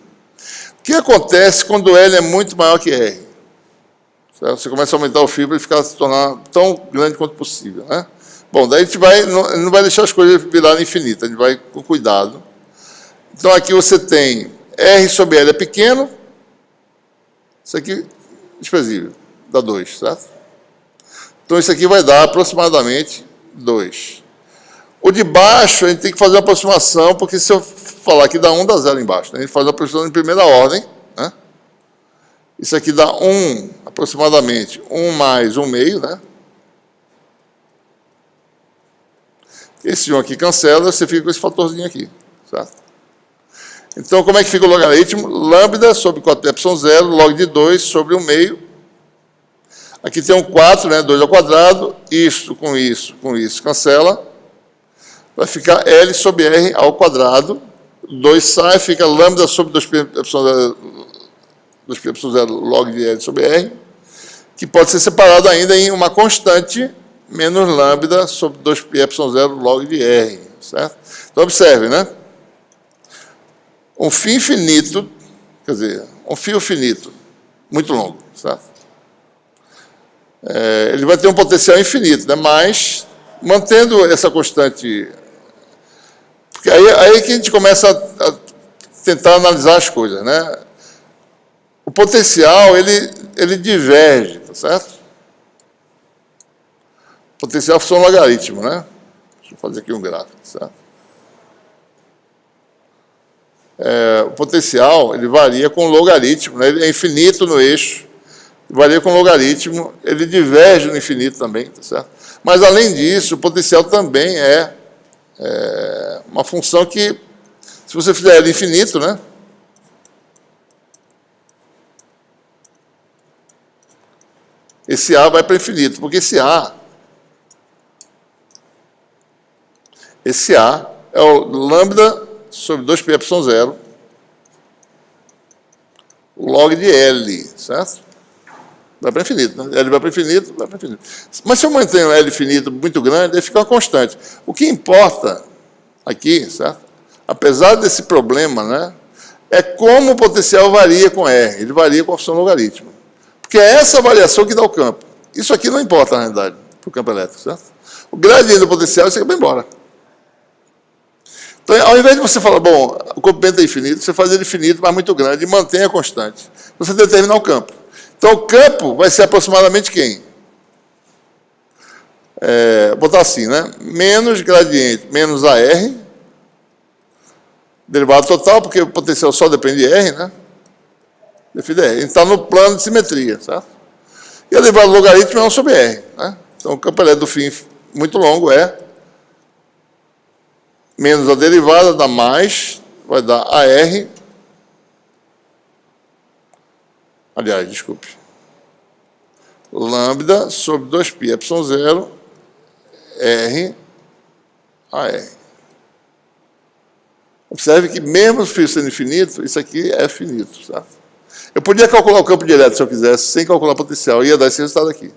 O que acontece quando L é muito maior que R? Certo? Você começa a aumentar o fio para ele se tornar tão grande quanto possível, né? Bom, daí a gente não vai deixar as coisas virarem infinitas, a gente vai com cuidado. Então aqui você tem R sobre L é pequeno, isso aqui desprezível, dá 2, certo? Então isso aqui vai dar aproximadamente 2. O de baixo a gente tem que fazer uma aproximação, porque se eu falar que dá 1, dá 0 embaixo, né? A gente faz uma aproximação em primeira ordem, né? Isso aqui dá 1, aproximadamente, 1 mais 1 meio, né? Esse 1 aqui cancela, você fica com esse fatorzinho aqui, certo? Então, como é que fica o logaritmo? Lambda sobre 4π0, log de 2 sobre 1 meio. Aqui tem um 4, né? 2 ao quadrado, isso com isso, cancela. Vai ficar L sobre R ao quadrado. 2 sai, fica lambda sobre 2π0 log de L sobre R, que pode ser separado ainda em uma constante, menos lambda sobre 2πε0 log de R, certo? Então, observe, né? Um fio infinito, quer dizer, um fio finito, muito longo, certo? Ele vai ter um potencial infinito, né? Mas, mantendo essa constante... Porque aí que a gente começa a tentar analisar as coisas, né? O potencial, ele diverge, tá certo? O potencial é função logaritmo, né? Deixa eu fazer aqui um gráfico, certo? O potencial, ele varia com logaritmo, né? Ele é infinito no eixo, varia com logaritmo, ele diverge no infinito também, tá certo? Mas, além disso, o potencial também é uma função que, se você fizer ele infinito, né? Esse A vai para infinito, porque esse A é o lambda sobre 2πε0 log de L, certo? Vai para infinito, né? L vai para infinito, vai para infinito. Mas se eu mantenho L infinito muito grande, ele fica uma constante. O que importa aqui, certo? Apesar desse problema, né? É como o potencial varia com R. Ele varia com a função logaritmo. Porque é essa variação que dá o campo. Isso aqui não importa, na realidade, para o campo elétrico, certo? O gradiente do potencial, você vai embora. Então, ao invés de você falar, bom, o comprimento é infinito, você faz ele infinito, mas muito grande, e mantém a constante. Você determina o campo. Então, o campo vai ser aproximadamente quem? Vou botar assim, né? Menos gradiente, menos AR, derivado total, porque o potencial só depende de R, né? Depende de R. Ele está no plano de simetria, certo? E a derivada do logaritmo é 1 sobre R, né? Então, o campo elétrico do fim muito longo é menos a derivada dá mais, vai dar AR. Aliás, desculpe. Lambda sobre 2πε0 R AR. Observe que mesmo o fio sendo infinito, isso aqui é finito, certo? Eu podia calcular o campo direto se eu quisesse, sem calcular o potencial, ia dar esse resultado aqui,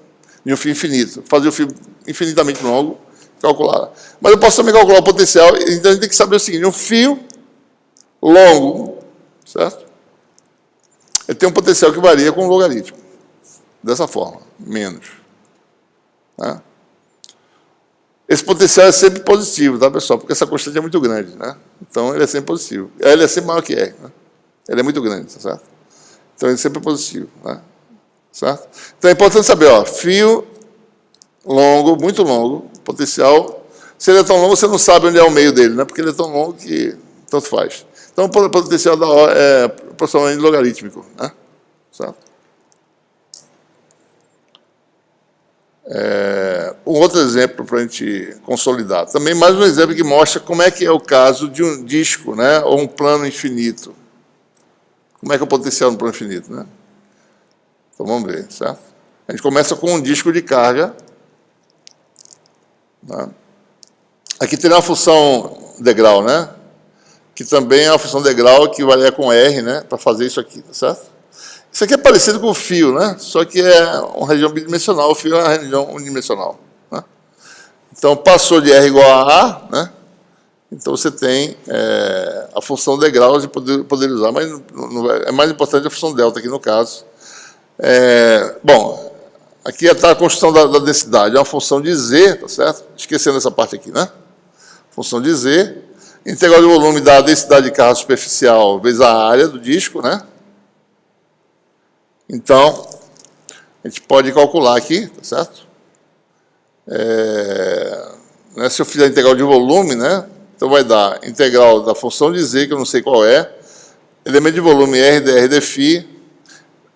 de um fio infinito. Fazer o fio infinitamente longo, calcular. Mas eu posso também calcular o potencial, então a gente tem que saber o seguinte, um fio longo, certo? Ele tem um potencial que varia com o logaritmo. Dessa forma, menos. Né? Esse potencial é sempre positivo, tá, pessoal? Porque essa constante é muito grande, né? Então, ele é sempre positivo. Ele é sempre maior que R, né? Ele é muito grande, tá certo? Então, ele é sempre positivo, né? Certo? Então, é importante saber, ó, fio longo, muito longo, potencial. Se ele é tão longo, você não sabe onde é o meio dele, né? Porque ele é tão longo que tanto faz. Então, o potencial da hora é proporcionalmente logarítmico, né? Certo? Um outro exemplo para a gente consolidar. Também mais um exemplo que mostra como é que é o caso de um disco, né? Ou um plano infinito. Como é que é o potencial no plano infinito, né? Então, vamos ver, certo? A gente começa com um disco de carga. Né? Aqui tem uma função degrau, né? Que também é uma função degrau que varia com R, né? Para fazer isso aqui, tá certo? Isso aqui é parecido com o fio, né? Só que é uma região bidimensional, o fio é uma região unidimensional. Né? Então, passou de R igual a A, né? Então, você tem a função degrau de poder usar, mas é mais importante a função delta aqui no caso. Bom, aqui está a construção da densidade, é uma função de Z, tá certo? Esquecendo essa parte aqui, né? Função de Z, integral de volume da densidade de carga superficial vezes a área do disco, né? Então, a gente pode calcular aqui, tá certo? Né, se eu fizer a integral de volume, né? Então vai dar integral da função de Z, que eu não sei qual é, elemento de volume R dr dφ,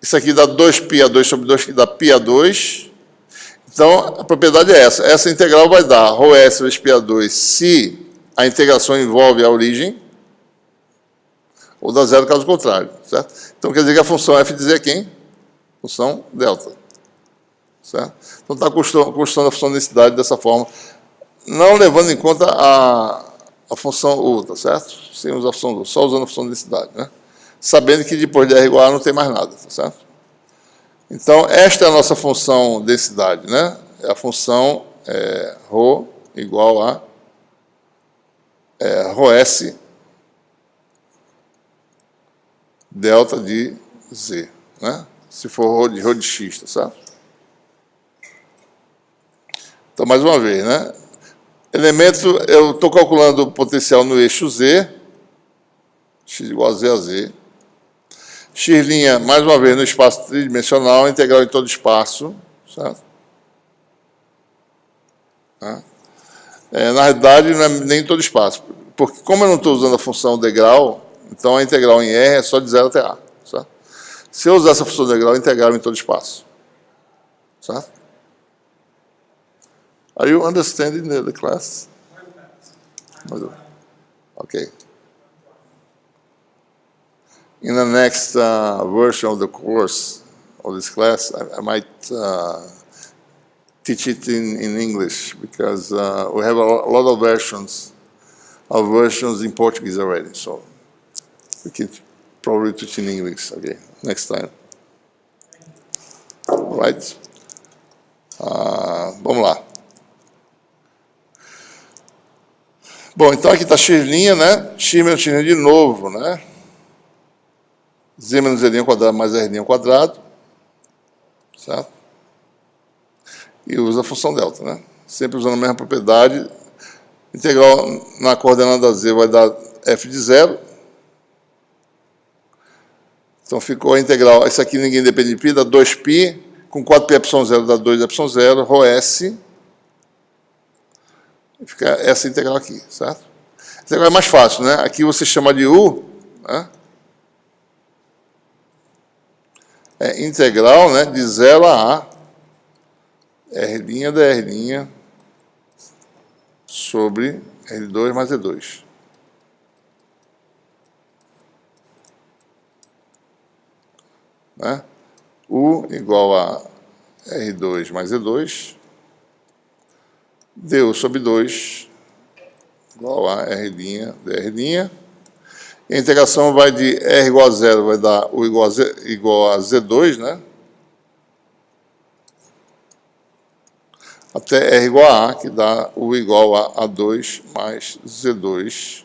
isso aqui dá 2πa2 sobre 2, que dá πa2. Então, a propriedade é essa. Essa integral vai dar ρs vezes πa2 se a integração envolve a origem, ou dá zero caso contrário, certo? Então, quer dizer que a função f de Z é quem? Função delta. Certo? Então, está construindo a função de densidade dessa forma, não levando em conta a função U, tá certo? Sem usar a função U, só usando a função de densidade, né? Sabendo que depois de R igual a não tem mais nada, tá certo? Então, esta é a nossa função densidade, né? É a função Rho igual a ρS delta de Z, né? Se for Rho de X, tá certo? Então, mais uma vez, né? Elemento, eu estou calculando o potencial no eixo Z, x igual a Z a Z. X', mais uma vez, no espaço tridimensional, integral em todo espaço, certo? Na realidade, não é nem em todo espaço, porque como eu não estou usando a função degrau, então a integral em R é só de 0 até A, certo? Se eu usar essa função degrau, integral em todo espaço, certo? Are you understanding the class? Okay. In the next version of the course, of this class, I might teach it in English, because we have a lot of versions in Portuguese already, so we can probably teach in English, okay, next time. All right? Vamos lá. Bom, então aqui está x', né? X menos x' de novo, né? Z menos Z' ao quadrado mais R' ao quadrado, certo? E usa a função delta, né? Sempre usando a mesma propriedade. Integral na coordenada Z vai dar f de 0. Então ficou a integral, isso aqui ninguém depende de π, dá 2π, com 4πε0 dá 2ε0, ρS. Fica essa integral aqui, certo? A integral é mais fácil, né? Aqui você chama de U, né? É integral, né, de 0 a A, R' da R' sobre R2 mais E2. Né? U igual a R2 mais E2, du sobre 2 igual a R' da R'. E a integração vai de R igual a 0, vai dar U igual a Z2, né? Até R igual a A, que dá U igual a A2 mais Z2.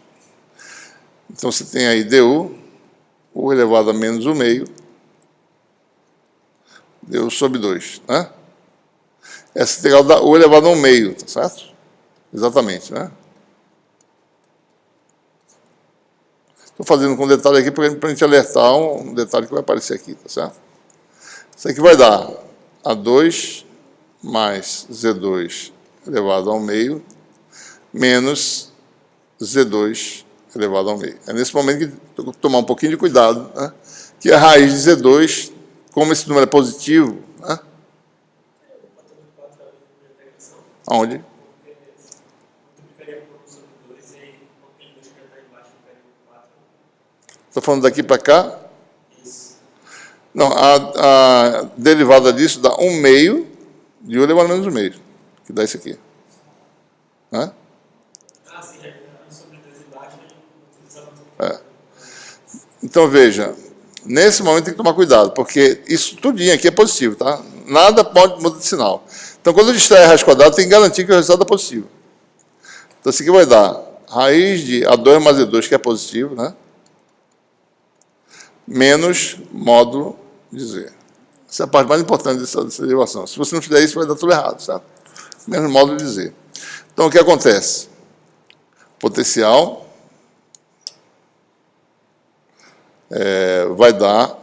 Então, você tem aí du, U elevado a menos 1/2, du sobre 2, né? Essa integral dá U elevado a 1/2, tá certo? Exatamente, né? Estou fazendo com detalhe aqui para a gente alertar um detalhe que vai aparecer aqui, tá certo? Isso aqui vai dar A2 mais Z2 elevado ao 1/2 menos Z2 elevado ao 1/2. É nesse momento que tenho que tomar um pouquinho de cuidado, né? Que a raiz de Z2, como esse número é positivo, né? Aonde? Estou falando daqui para cá? Isso. Não, a derivada disso dá 1/2 de U elevado a menos 1/2, que dá isso aqui. Né? Ah, sim, sobre 2 embaixo. Então, veja, nesse momento tem que tomar cuidado, porque isso tudinho aqui é positivo, tá? Nada pode mudar de sinal. Então, quando a gente extrai a raiz quadrada, tem que garantir que o resultado é positivo. Então, isso aqui vai dar raiz de A2 mais E2, que é positivo, né? Menos módulo de Z. Essa é a parte mais importante dessa derivação. Se você não fizer isso, vai dar tudo errado, certo? Menos módulo de Z. Então, o que acontece? Potencial vai dar...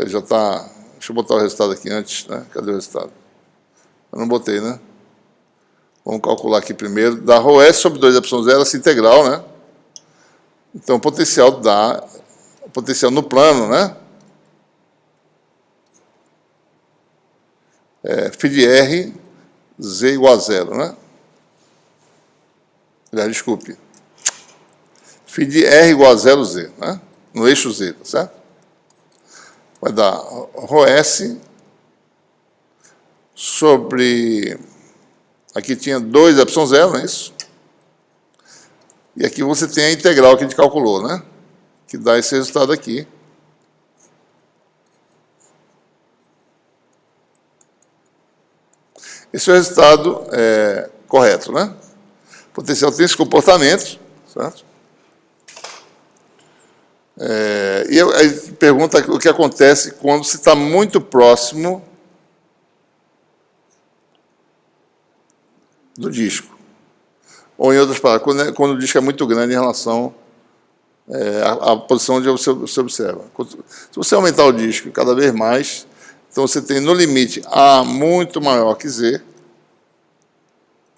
Já está... Deixa eu botar o resultado aqui antes, né? Cadê o resultado? Eu não botei, né? Vamos calcular aqui primeiro. Dá ρS sobre 2ε0, essa integral, né? Então, o potencial dá... Potencial no plano, né? Φ de R, Z igual a 0, né? Aliás, desculpe. Φ de R igual a 0, Z, né? No eixo Z, tá certo? Vai dar ρS sobre... Aqui tinha 2ε0, não é isso? E aqui você tem a integral que a gente calculou, né? Que dá esse resultado aqui. Esse é o resultado correto, né? O potencial tem esse comportamento, certo? E aí pergunta o que acontece quando se está muito próximo do disco. Ou, em outras palavras, quando o disco é muito grande em relação à posição onde você observa. Se você aumentar o disco cada vez mais, então você tem no limite A muito maior que Z,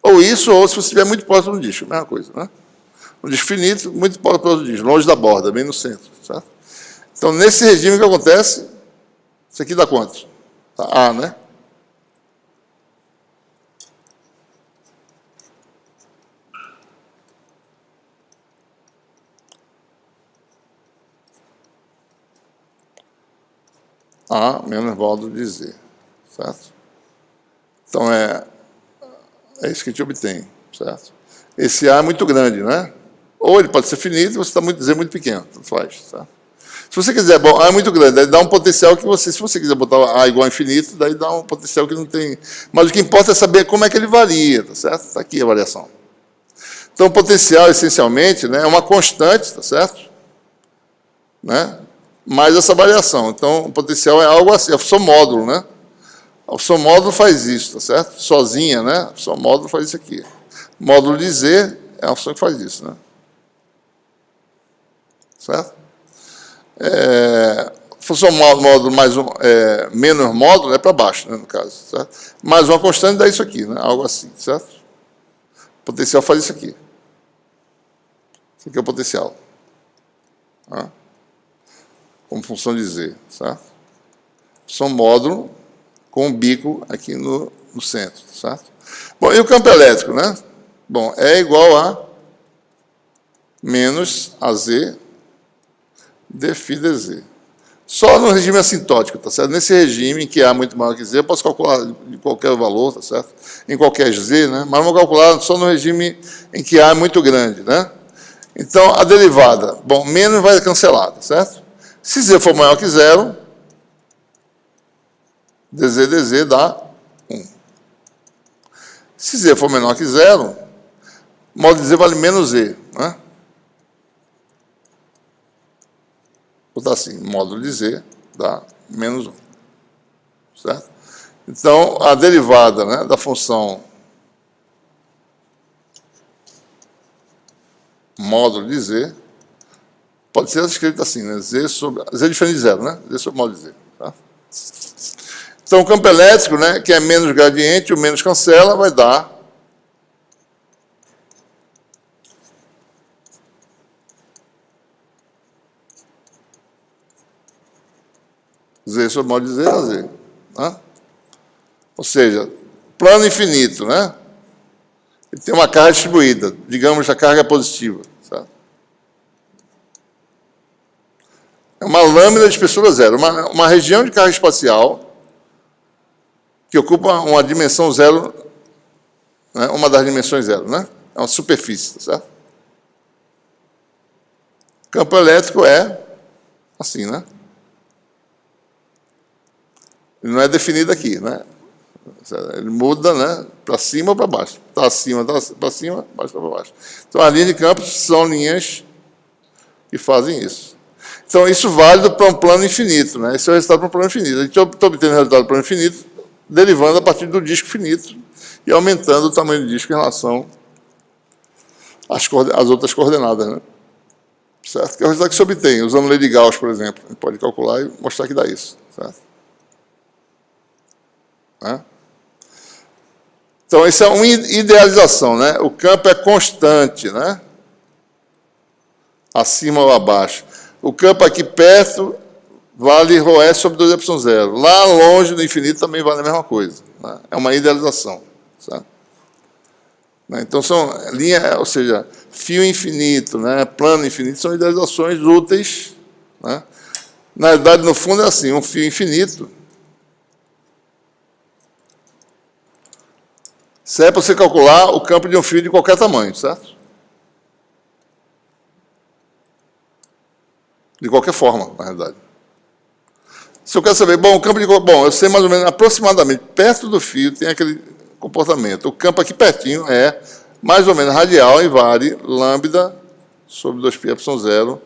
ou isso, ou se você estiver muito próximo do disco, mesma coisa, né? Um disco finito, muito próximo do disco, longe da borda, bem no centro, certo? Então, nesse regime, o que acontece? Isso aqui dá quanto? Tá A, né? A menos módulo de Z, certo? Então, é isso que a gente obtém, certo? Esse A é muito grande, né? Ou ele pode ser finito, você está muito, Z muito pequeno, tanto faz, certo? Se você quiser, bom, A é muito grande, daí dá um potencial que você, se você quiser botar A igual a infinito, daí dá um potencial que não tem. Mas o que importa é saber como é que ele varia, tá certo? Está aqui a variação. Então, o potencial, essencialmente, né, é uma constante, tá certo? Né? Mais essa variação. Então, o potencial é algo assim, a função módulo, né? A função módulo faz isso, tá certo? Sozinha, né? A função módulo faz isso aqui. Módulo de Z é a função que faz isso, né? Certo? Função módulo mais menos módulo é para baixo, né, no caso, certo? Mais uma constante dá isso aqui, né? Algo assim, certo? O potencial faz isso aqui. Isso aqui é o potencial. Tá? Como função de Z, certo? Função módulo com um bico aqui no centro, certo? Bom, e o campo elétrico, né? Bom, é igual a menos AZ dφ dz. Só no regime assintótico, tá certo? Nesse regime em que A é muito maior que Z, eu posso calcular de qualquer valor, tá certo? Em qualquer Z, né? Mas vamos calcular só no regime em que A é muito grande, né? Então, a derivada, bom, menos vai cancelar, tá certo? Se Z for maior que zero, dz dá 1. Se Z for menor que zero, módulo de Z vale menos Z, né? Vou botar assim, módulo de Z dá menos 1. Certo? Então, a derivada, né, da função módulo de Z pode ser escrito assim, né? Z é diferente de zero, né? Z sobre módulo de Z. Tá? Então, o campo elétrico, né, que é menos gradiente, o menos cancela, vai dar Z sobre módulo de Z a Z. Tá? Ou seja, plano infinito, né? Ele tem uma carga distribuída, digamos, a carga positiva. Certo? É uma lâmina de espessura zero, uma região de carga espacial que ocupa uma dimensão zero, né? Uma das dimensões zero, né? É uma superfície, tá certo? O campo elétrico é assim, né? Ele não é definido aqui, né? Ele muda, né, para cima ou para baixo. Está acima, está para cima, baixo para baixo. Então, as linhas de campo são linhas que fazem isso. Então, isso é válido para um plano infinito, né? Esse é o resultado para um plano infinito. A gente está obtendo o resultado do plano infinito, derivando a partir do disco finito e aumentando o tamanho do disco em relação às outras coordenadas, né? Certo? Que é o resultado que se obtém. Usando a lei de Gauss, por exemplo. A gente pode calcular e mostrar que dá isso. Certo? Né? Então, isso é uma idealização, né? O campo é constante, né? Acima ou abaixo. O campo aqui perto vale ρe sobre 2ε0. Lá longe, no infinito, também vale a mesma coisa. Né? É uma idealização. Certo? Então, são linha, ou seja, fio infinito, né? Plano infinito, são idealizações úteis. Né? Na verdade, no fundo, é assim, um fio infinito serve para você calcular o campo de um fio de qualquer tamanho, certo? De qualquer forma, na realidade. Se eu quero saber, bom, o campo de... Bom, eu sei mais ou menos, aproximadamente, perto do fio tem aquele comportamento. O campo aqui pertinho é mais ou menos radial em vari lambda sobre 2πε0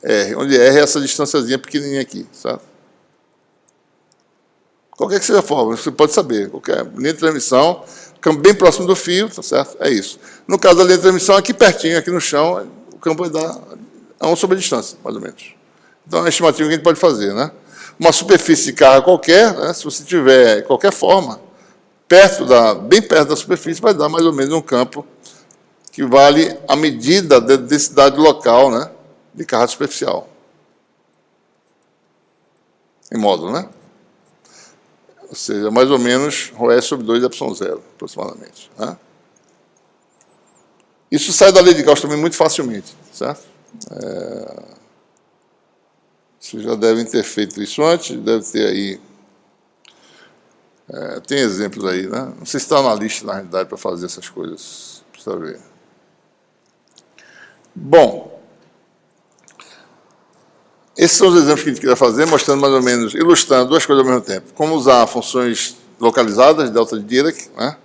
R, onde R é essa distânciazinha pequenininha aqui, certo? Qualquer que seja a forma, você pode saber. Qualquer linha de transmissão, campo bem próximo do fio, tá certo? É isso. No caso da linha de transmissão, aqui pertinho, aqui no chão, o campo vai dar a 1 sobre a distância, mais ou menos. Então, é a estimativa que a gente pode fazer, né? Uma superfície de carga qualquer, né, se você tiver qualquer forma, bem perto da superfície, vai dar mais ou menos um campo que vale a medida da densidade local, né, de carga superficial. Em módulo, né? Ou seja, mais ou menos ρS sobre 2ε0, aproximadamente. Né? Isso sai da lei de Gauss também muito facilmente, certo? Vocês já devem ter feito isso antes, deve ter aí... tem exemplos aí, né? Não sei se está na lista, na realidade, para fazer essas coisas. Precisa ver. Bom, esses são os exemplos que a gente queria fazer, mostrando mais ou menos, ilustrando duas coisas ao mesmo tempo. Como usar funções localizadas, delta de Dirac, né?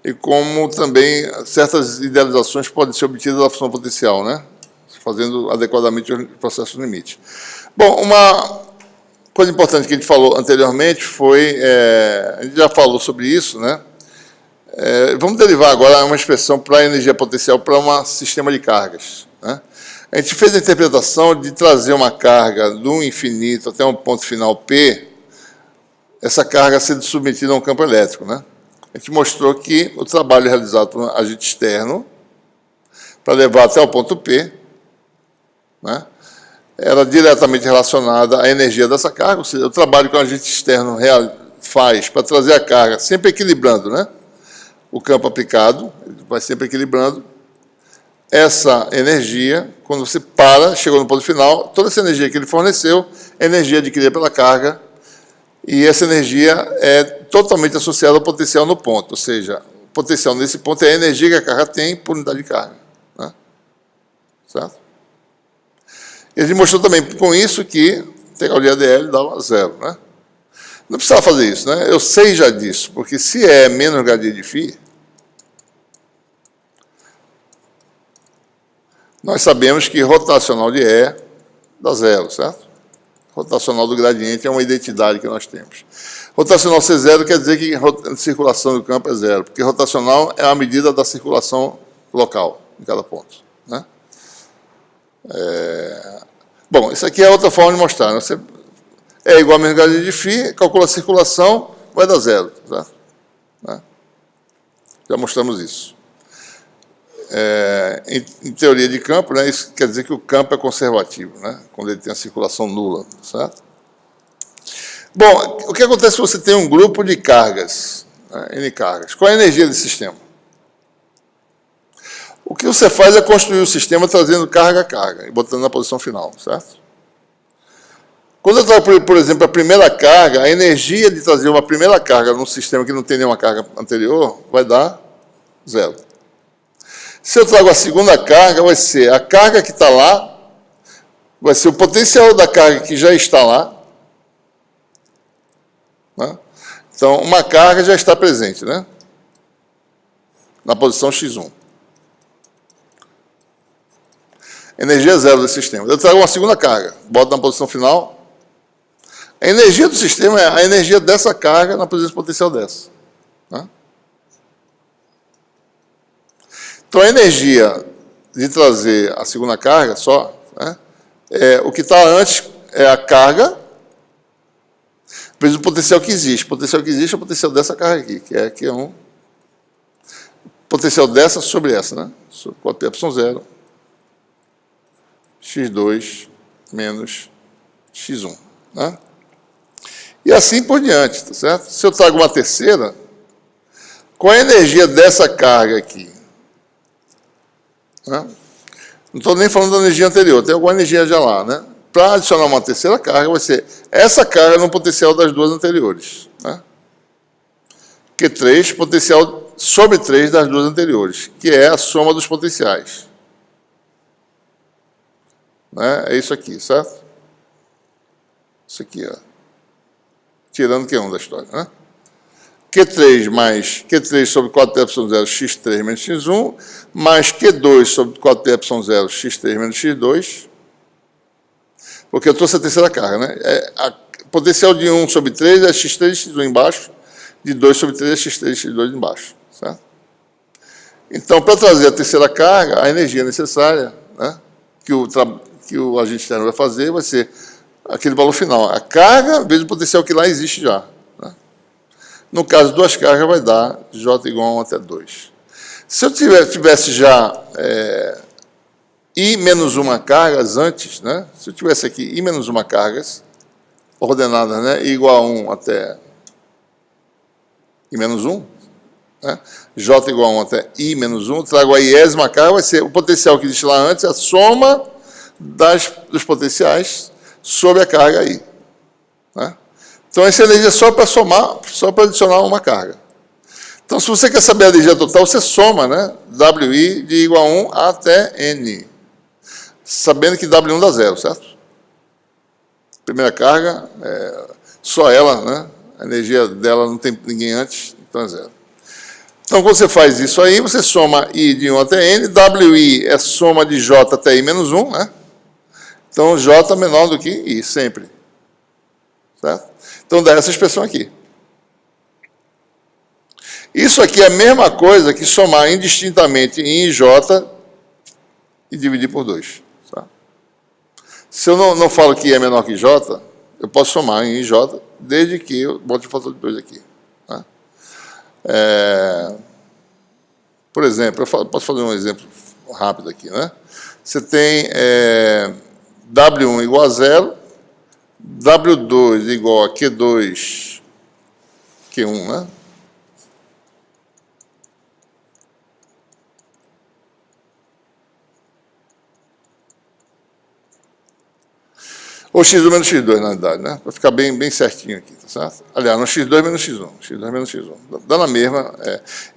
E como também certas idealizações podem ser obtidas da função potencial, né? Fazendo adequadamente o processo limite. Bom, uma coisa importante que a gente falou anteriormente foi, a gente já falou sobre isso, né? Vamos derivar agora uma expressão para a energia potencial para um sistema de cargas, né? A gente fez a interpretação de trazer uma carga do infinito até um ponto final P, essa carga sendo submetida a um campo elétrico, né? A gente mostrou que o trabalho realizado por um agente externo para levar até o ponto P, né, era diretamente relacionada à energia dessa carga, ou seja, o trabalho que o agente externo faz para trazer a carga, sempre equilibrando, né, o campo aplicado, ele vai sempre equilibrando, essa energia, quando você chegou no ponto final, toda essa energia que ele forneceu é energia adquirida pela carga, e essa energia é totalmente associada ao potencial no ponto, ou seja, o potencial nesse ponto é a energia que a carga tem por unidade de carga. Né? Certo? E a gente mostrou também com isso que integral de ADL dava 0. Né? Não precisava fazer isso, né? Eu sei já disso, porque se é menos gradiente de φ, nós sabemos que rotacional de E dá 0, certo? Rotacional do gradiente é uma identidade que nós temos. Rotacional C0 quer dizer que a circulação do campo é 0, porque rotacional é a medida da circulação local em cada ponto. Né? Bom, isso aqui é outra forma de mostrar. Né? Você é igual a menos gradiente de φ, calcula a circulação, vai dar 0. Certo? Né? Já mostramos isso. Em teoria de campo, né, isso quer dizer que o campo é conservativo, né, quando ele tem a circulação nula, certo? Bom, o que acontece se você tem um grupo de cargas, né, N cargas? Qual é a energia desse sistema? O que você faz é construir o sistema trazendo carga a carga e botando na posição final, certo? Quando eu trago, por exemplo, a primeira carga, a energia de trazer uma primeira carga num sistema que não tem nenhuma carga anterior vai dar 0. Se eu trago a segunda carga, vai ser a carga que está lá, vai ser o potencial da carga que já está lá. Né? Então, uma carga já está presente, né? Na posição x1. Energia 0 desse sistema. Eu trago uma segunda carga, boto na posição final. A energia do sistema é a energia dessa carga na presença potencial dessa. Né? Então, a energia de trazer a segunda carga só, né, o que está antes é a carga, vezes o potencial que existe. O potencial que existe é o potencial dessa carga aqui, que é um potencial dessa sobre essa, né? Sobre 4πε0, x2 menos x1. Né? E assim por diante, tá certo? Se eu trago uma terceira, qual é a energia dessa carga aqui? Né? Não estou nem falando da energia anterior, tem alguma energia já lá, né? Para adicionar uma terceira carga, vai ser essa carga no potencial das duas anteriores. Né? Q3, potencial sobre 3 das duas anteriores, que é a soma dos potenciais. Né? É isso aqui, certo? Isso aqui, ó. Tirando Q1 da história. Né? Q3 mais Q3 sobre 4πε0 x3 menos x1, mais Q2 sobre 4πε0 x3 menos x2, porque eu trouxe a terceira carga, né? Potencial de 1 sobre 3 é x3 e x1 embaixo, de 2 sobre 3 é x3 e x2 embaixo, certo? Então, para trazer a terceira carga, a energia necessária, né, que o agente externo vai fazer vai ser aquele valor final. A carga vezes o potencial que lá existe já. Né? No caso, duas cargas vai dar J igual a 1 até 2. Se eu tivesse já I menos uma cargas antes, né? Se eu tivesse aqui I menos uma cargas, ordenadas, né? I igual a 1 até I menos 1, né? J igual a 1 até I menos 1, trago a iésima carga, vai ser o potencial que existe lá antes, a soma dos potenciais sobre a carga I. Né? Então, essa energia é só para somar, só para adicionar uma carga. Então, se você quer saber a energia total, você soma, né? WI de igual a 1 até N. Sabendo que W1 dá zero, certo? Primeira carga, só ela, né? A energia dela não tem ninguém antes, então é zero. Então, quando você faz isso aí, você soma I de 1 até N, WI é soma de J até I menos 1, né? Então, J é menor do que I, sempre. Certo? Então, dá essa expressão aqui. Isso aqui é a mesma coisa que somar indistintamente I e J e dividir por 2. Tá? Se eu não falo que I é menor que J, eu posso somar I e J, desde que eu bote o fator de 2 aqui. Tá? Por exemplo, eu posso fazer um exemplo rápido aqui. Né? Você tem W1 igual a 0, W2 igual a Q2, Q1, né? Ou x1 menos x2, na verdade, né? Para ficar bem certinho aqui, tá certo? Aliás, no x2 menos x1. X2 menos x1. Dá na mesma.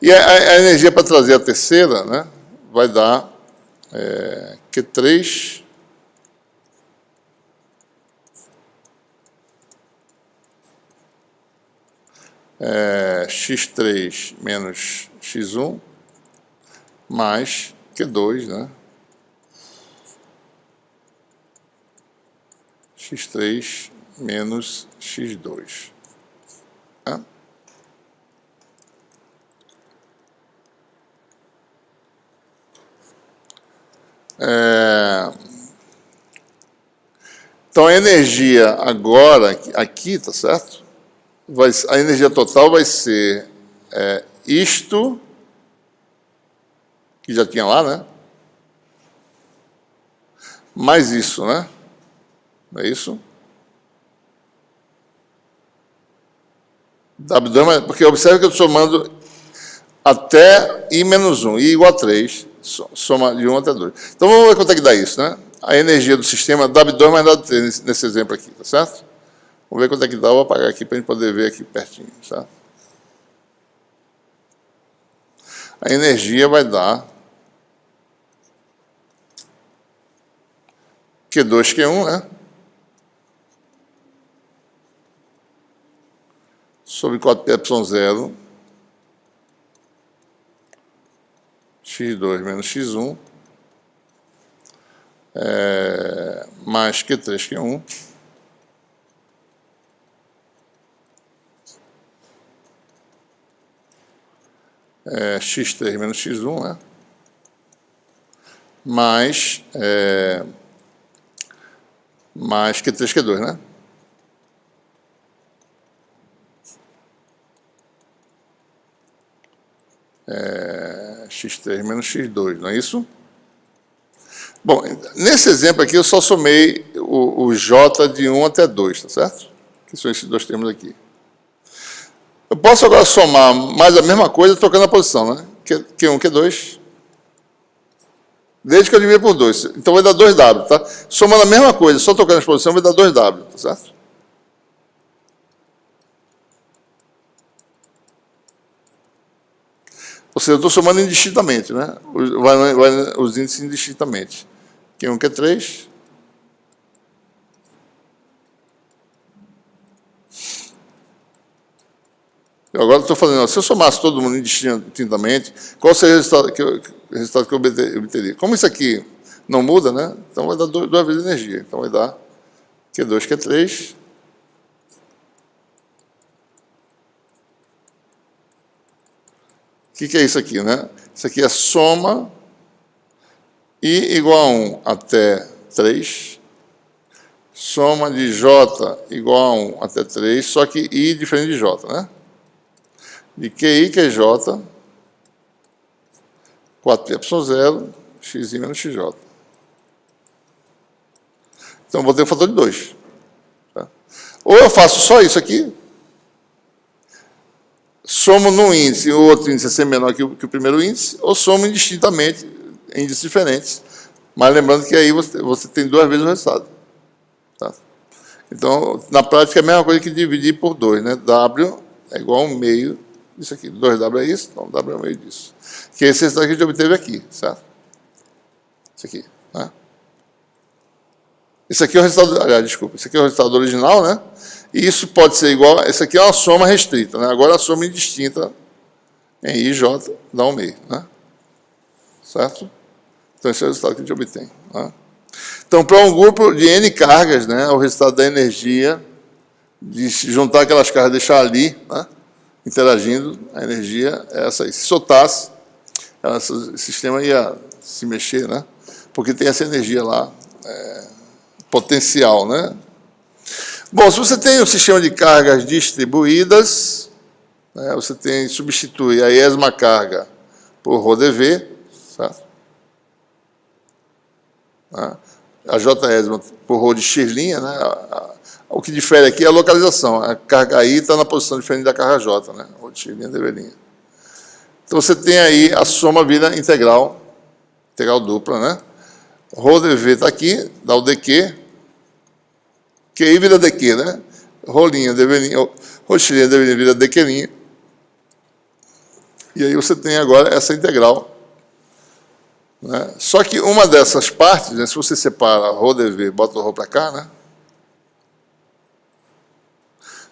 E a energia para trazer a terceira, né? Vai dar Q3 x3 menos x1 mais Q2, né? x3 menos x2. Tá? Então, a energia agora, aqui, tá certo? A energia total vai ser isto, que já tinha lá, né? Mais isso, né? Não é isso? W2, porque observe que eu estou somando até I menos 1, I igual a 3, soma de 1 até 2. Então, vamos ver quanto é que dá isso, né? A energia do sistema W2 mais W3 nesse exemplo aqui, tá certo? Vamos ver quanto é que dá, eu vou apagar aqui para a gente poder ver aqui pertinho, certo? A energia vai dar Q2, Q1, né? Sobre 4πε0 x2 menos x1 mais Q3, Q1 x3 menos x1, né? Mais Q3, Q2, né? x3 menos x2, não é isso? Bom, nesse exemplo aqui eu só somei o J de 1 até 2, tá certo? Que são esses dois termos aqui. Eu posso agora somar mais a mesma coisa trocando a posição, né? Q1, Q2. Desde que eu divida por 2. Então vai dar 2W, tá? Somando a mesma coisa, só trocando as posições, vai dar 2W, tá certo? Ou seja, eu estou somando indistintamente, né? Vai os índices indistintamente. Q1, Q3. Eu agora estou fazendo, se eu somasse todo mundo indistintamente, qual seria o resultado que eu obteria? Como isso aqui não muda, né? Então vai dar duas vezes energia. Então vai dar Q2, Q3. O que é isso aqui, né? Isso aqui é soma I igual a 1 até 3. Soma de J igual a 1 até 3, só que I diferente de J, né? De QI, QJ, 4π0, xi menos xj. Então, eu vou ter um fator de 2. Tá? Ou eu faço só isso aqui, somo num índice e o outro índice é sempre menor que o primeiro índice, ou somo indistintamente, índices diferentes. Mas lembrando que aí você tem duas vezes o resultado. Tá? Então, na prática, é a mesma coisa que dividir por 2, né? W é igual a 1 meio disso aqui. 2W é isso, então W é 1 meio disso. Que é esse resultado que a gente obteve aqui, certo? Isso aqui, né? Isso aqui é o resultado, aliás, desculpa, isso aqui é o resultado original, né? E isso pode ser igual, isso aqui é uma soma restrita, né? Agora a soma indistinta em I e J dá 1 meio, né? Certo? Então esse é o resultado que a gente obtém, né? Então, para um grupo de N cargas, né, o resultado da energia, de juntar aquelas cargas, deixar ali, né, interagindo, a energia é essa aí. Se soltasse, o sistema ia se mexer, né, porque tem essa energia lá, potencial, né. Bom, se você tem um sistema de cargas distribuídas, né, você substitui a mesma carga por ρdV, certo? Né? A J-esma por ρ de x', né? O que difere aqui é a localização. A carga I está na posição diferente da carga J, né? Ρ de x', dV'. Então você tem aí a soma vira integral dupla, né? ρdV está aqui, dá o dq, QI vira dq, né? Ρ', dV', ρ x', dV' vira dq'. E aí você tem agora essa integral. Né? Só que uma dessas partes, né, se você separa ρdV, bota o ρ para cá, né?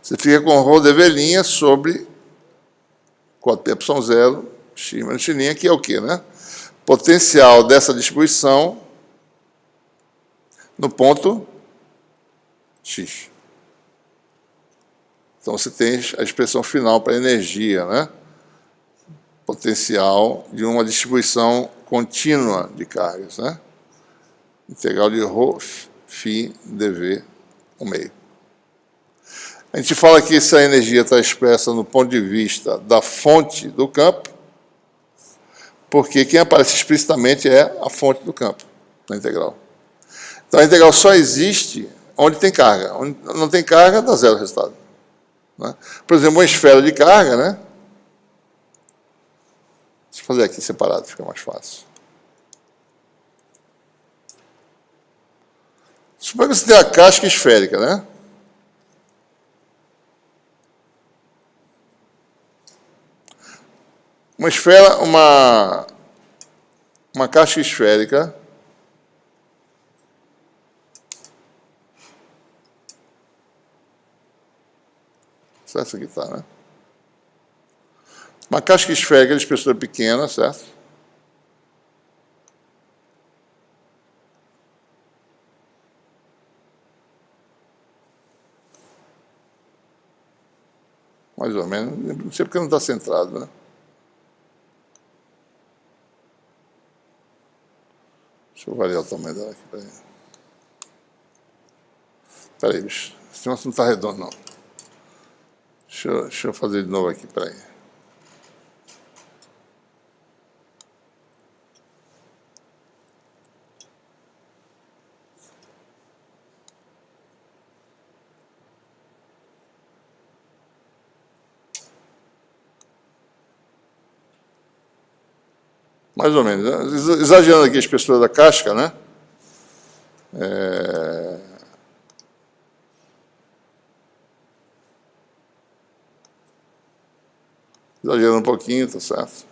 Você fica com ρdV' sobre 4π0, x menos x', que é o quê, né? Potencial dessa distribuição no ponto x. Então você tem a expressão final para energia, né? Potencial de uma distribuição contínua de cargas, né? Integral de ρ, φ, dV, 1 meio. A gente fala que essa energia está expressa no ponto de vista da fonte do campo, porque quem aparece explicitamente é a fonte do campo, na integral. Então a integral só existe onde tem carga. Onde não tem carga, dá zero resultado. Né? Por exemplo, uma esfera de carga, né? Deixa eu fazer aqui separado, fica mais fácil. Suponha que você tem a casca esférica, né? Uma esfera, uma casca esférica certo? Isso aqui está, né? Uma casca esférica de espessura pequena, certo? Mais ou menos, não sei porque não está centrado, né? Deixa eu variar o tamanho dela aqui, peraí. Peraí, bicho. Esse negócio não está redondo, não. Deixa eu fazer de novo aqui, peraí. Mais ou menos. Exagerando aqui a espessura da casca, né? Exagerando um pouquinho, tá certo?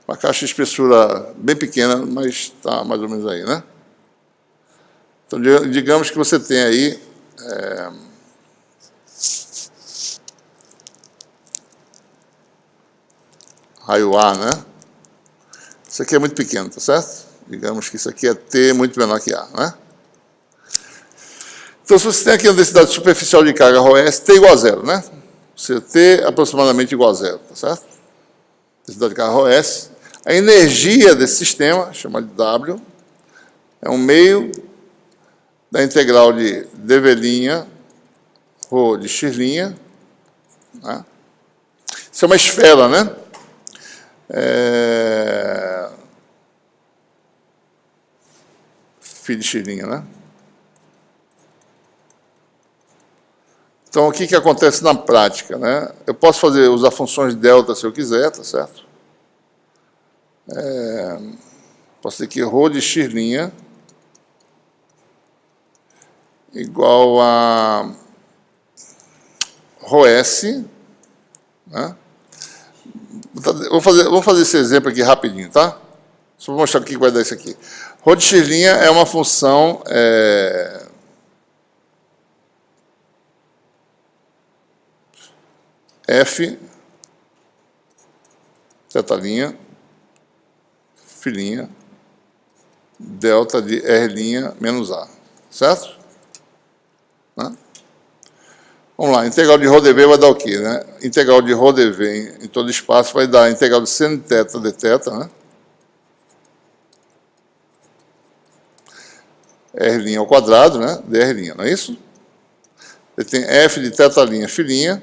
Uma caixa de espessura bem pequena, mas está mais ou menos aí, né? Então, digamos que você tem aí raio A, né? Isso aqui é muito pequeno, tá certo? Digamos que isso aqui é T muito menor que A, né? Então, se você tem aqui uma densidade superficial de carga ρS, T igual a zero, né? Ou seja, T aproximadamente igual a zero, tá certo? Densidade de carga ρS. A energia desse sistema, chamada de W, é um meio da integral de dV', ρ de x', né? Isso é uma esfera, né? Φ de x', né? Então, o que acontece na prática, né? Eu posso usar funções de delta se eu quiser, tá certo? Posso ter que ρ de x' igual a ρS, né? Vou fazer esse exemplo aqui rapidinho, tá? Só vou mostrar o que vai dar isso aqui. Ρ de x' é uma função F θ', φ', delta de R' menos A, certo? Né? Vamos lá, integral de ρdV vai dar o quê, né? Integral de ρdV em todo espaço vai dar integral de seno de θ dθ, né? R' ao quadrado, né? dR', não é isso? Você tem F de θ', φ',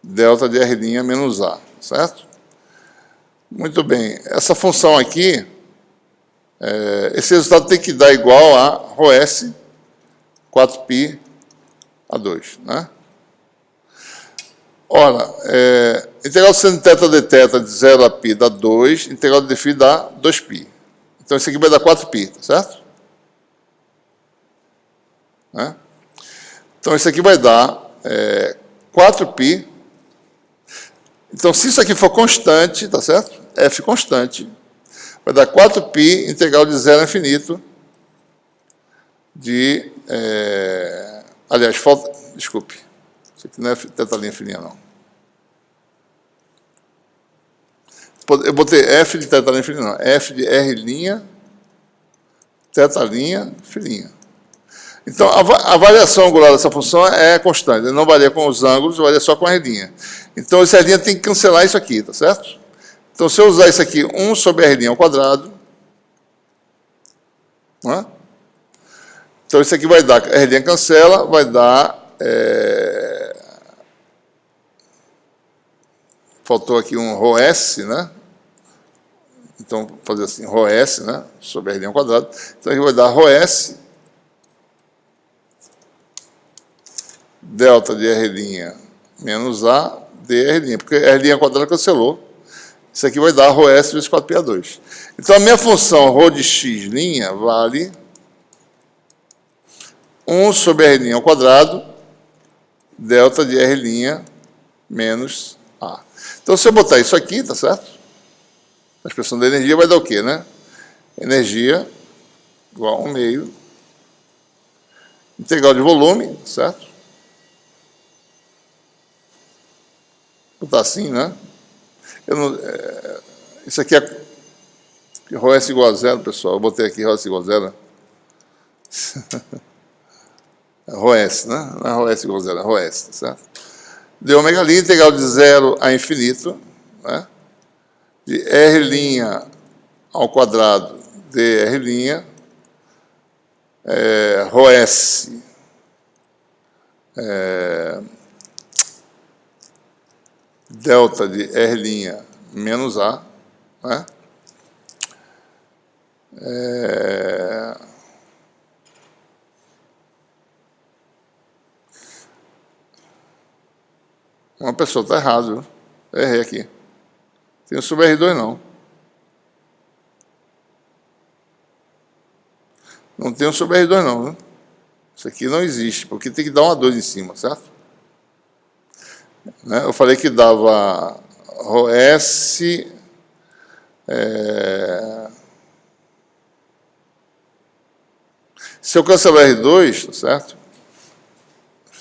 delta de R' menos A, certo? Muito bem, essa função aqui, esse resultado tem que dar igual a ρS 4π a 2, né? Ora, integral de seno de θ dθ de 0 a π dá 2, integral de φ dá 2π. Então, isso aqui vai dar 4π, tá certo? Né? Então, isso aqui vai dar 4π. Então, se isso aqui for constante, tá certo? F constante, vai dar 4π integral de 0 a infinito de... aliás, falta... Desculpe. Isso aqui não é θ' fininha, não. Eu botei F de θ' fininha, não. F de R', θ', φ'. Então, a variação angular dessa função é constante. Ele não varia com os ângulos, varia só com a R'. Então, esse R' tem que cancelar isso aqui, tá certo? Então, se eu usar isso aqui, 1 sobre R' ao quadrado, né? Então, isso aqui vai dar, R' cancela, vai dar... faltou aqui um ρS, né? Então, vou fazer assim, ρS, né? Sobre R' ao quadrado. Então, aqui vai dar ρS delta de R' menos A dR', porque R' ao quadrado cancelou. Isso aqui vai dar ρS vezes 4π a 2. Então, a minha função ρ de x' vale 1 sobre R' ao quadrado delta de R' menos A. Então, se eu botar isso aqui, tá certo? A expressão da energia vai dar o quê, né? Energia igual a 1 meio integral de volume, certo? Vou botar assim, né? Isso aqui é ρS igual a zero, pessoal. Eu botei aqui ρS igual a zero. ρS, né? Não é ρS igual a zero, é ρS, tá certo? De ômega ali, integral de 0 a infinito, né? De R' ao quadrado dR', ρS delta de R' menos A, né? Uma pessoa está errado, viu? Errei aqui. Tem o sub R2 não. Não tem o sub R2 não, viu? Isso aqui não existe, porque tem que dar uma 2 em cima, certo? Né? Eu falei que dava ρS se eu cancelar R2, tá certo?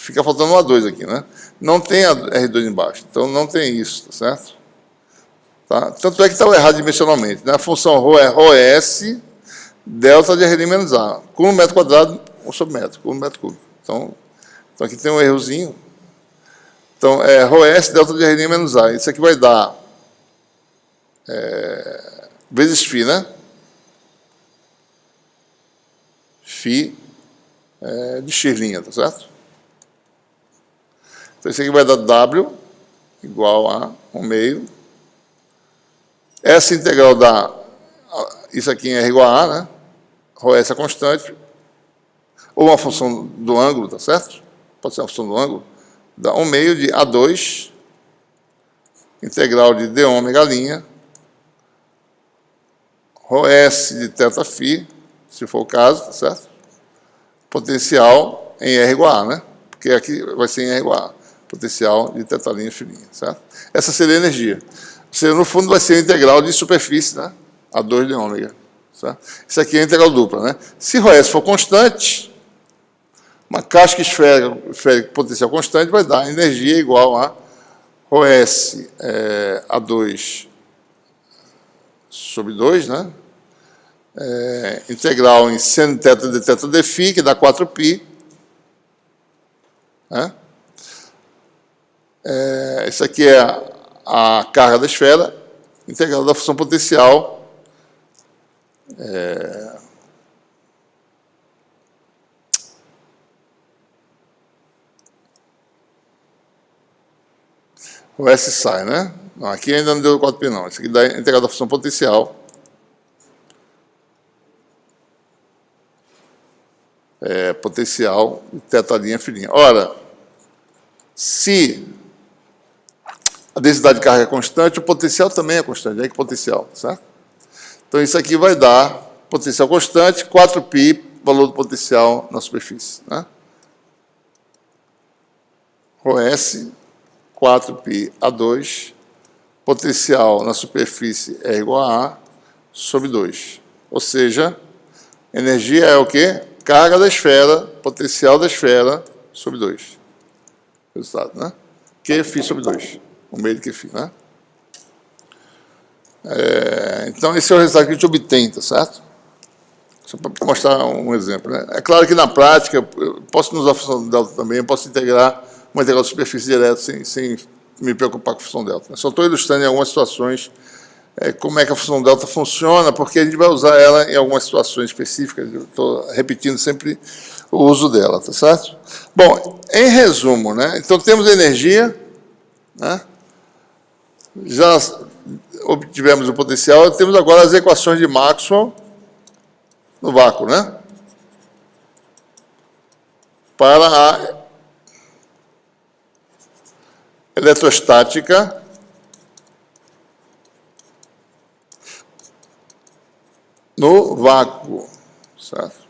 Fica faltando um A2 aqui, né? Não tem a R2 embaixo, então não tem isso, tá certo? Tá? Tanto é que está errado dimensionalmente, né? A função ρ é ρs, delta de R' menos A. Cubo metro quadrado, 1 sobre metro, cubo metro cúbico. Então aqui tem um errozinho. Então, é ρs, delta de R' menos A. Isso aqui vai dar vezes φ, né? Φ de x', tá certo? Então, isso aqui vai dar W igual a 1 meio. Essa integral dá, isso aqui em R igual a A, né? ρs é constante, ou uma função do ângulo, tá certo? Pode ser uma função do ângulo. Dá 1 meio de A2, integral de d ômega linha, ρs de θφ, se for o caso, tá certo? Potencial em R igual a, né? Porque aqui vai ser em R igual a. Potencial de θ' φ', certo? Essa seria a energia. Ou seja, no fundo vai ser a integral de superfície, né? A2 de ômega. Certo? Isso aqui é a integral dupla, né? Se ρs for constante, uma casca esférica com potencial constante vai dar energia igual a ρs A2 sobre 2, né? Integral em seno de θ de θ de φ, que dá 4π. Né? Isso aqui é a carga da esfera, integral da função potencial o S sai, né? Não, aqui ainda não deu 4π não. Isso aqui dá a integral da função potencial. Potencial de θ'φ'. Ora, se a densidade de carga é constante, o potencial também é constante. Aí que potencial, certo? Então isso aqui vai dar potencial constante, 4π, valor do potencial na superfície, né? ρs, 4π A2, potencial na superfície é igual a A sobre 2. Ou seja, energia é o quê? Carga da esfera, potencial da esfera sobre 2. Resultado, né? Qφ sobre 2. 1 meio de Qφ, né? Então, esse é o resultado que a gente obtém, tá certo? Só para mostrar um exemplo, né? É claro que na prática, eu posso usar a função delta também, eu posso integrar uma integral de superfície direto sem me preocupar com a função delta. Só estou ilustrando em algumas situações como é que a função delta funciona, porque a gente vai usar ela em algumas situações específicas. Eu estou repetindo sempre o uso dela, tá certo? Bom, em resumo, né? Então temos energia, né? Já obtivemos o potencial, temos agora as equações de Maxwell no vácuo, né? Para a eletrostática no vácuo, certo?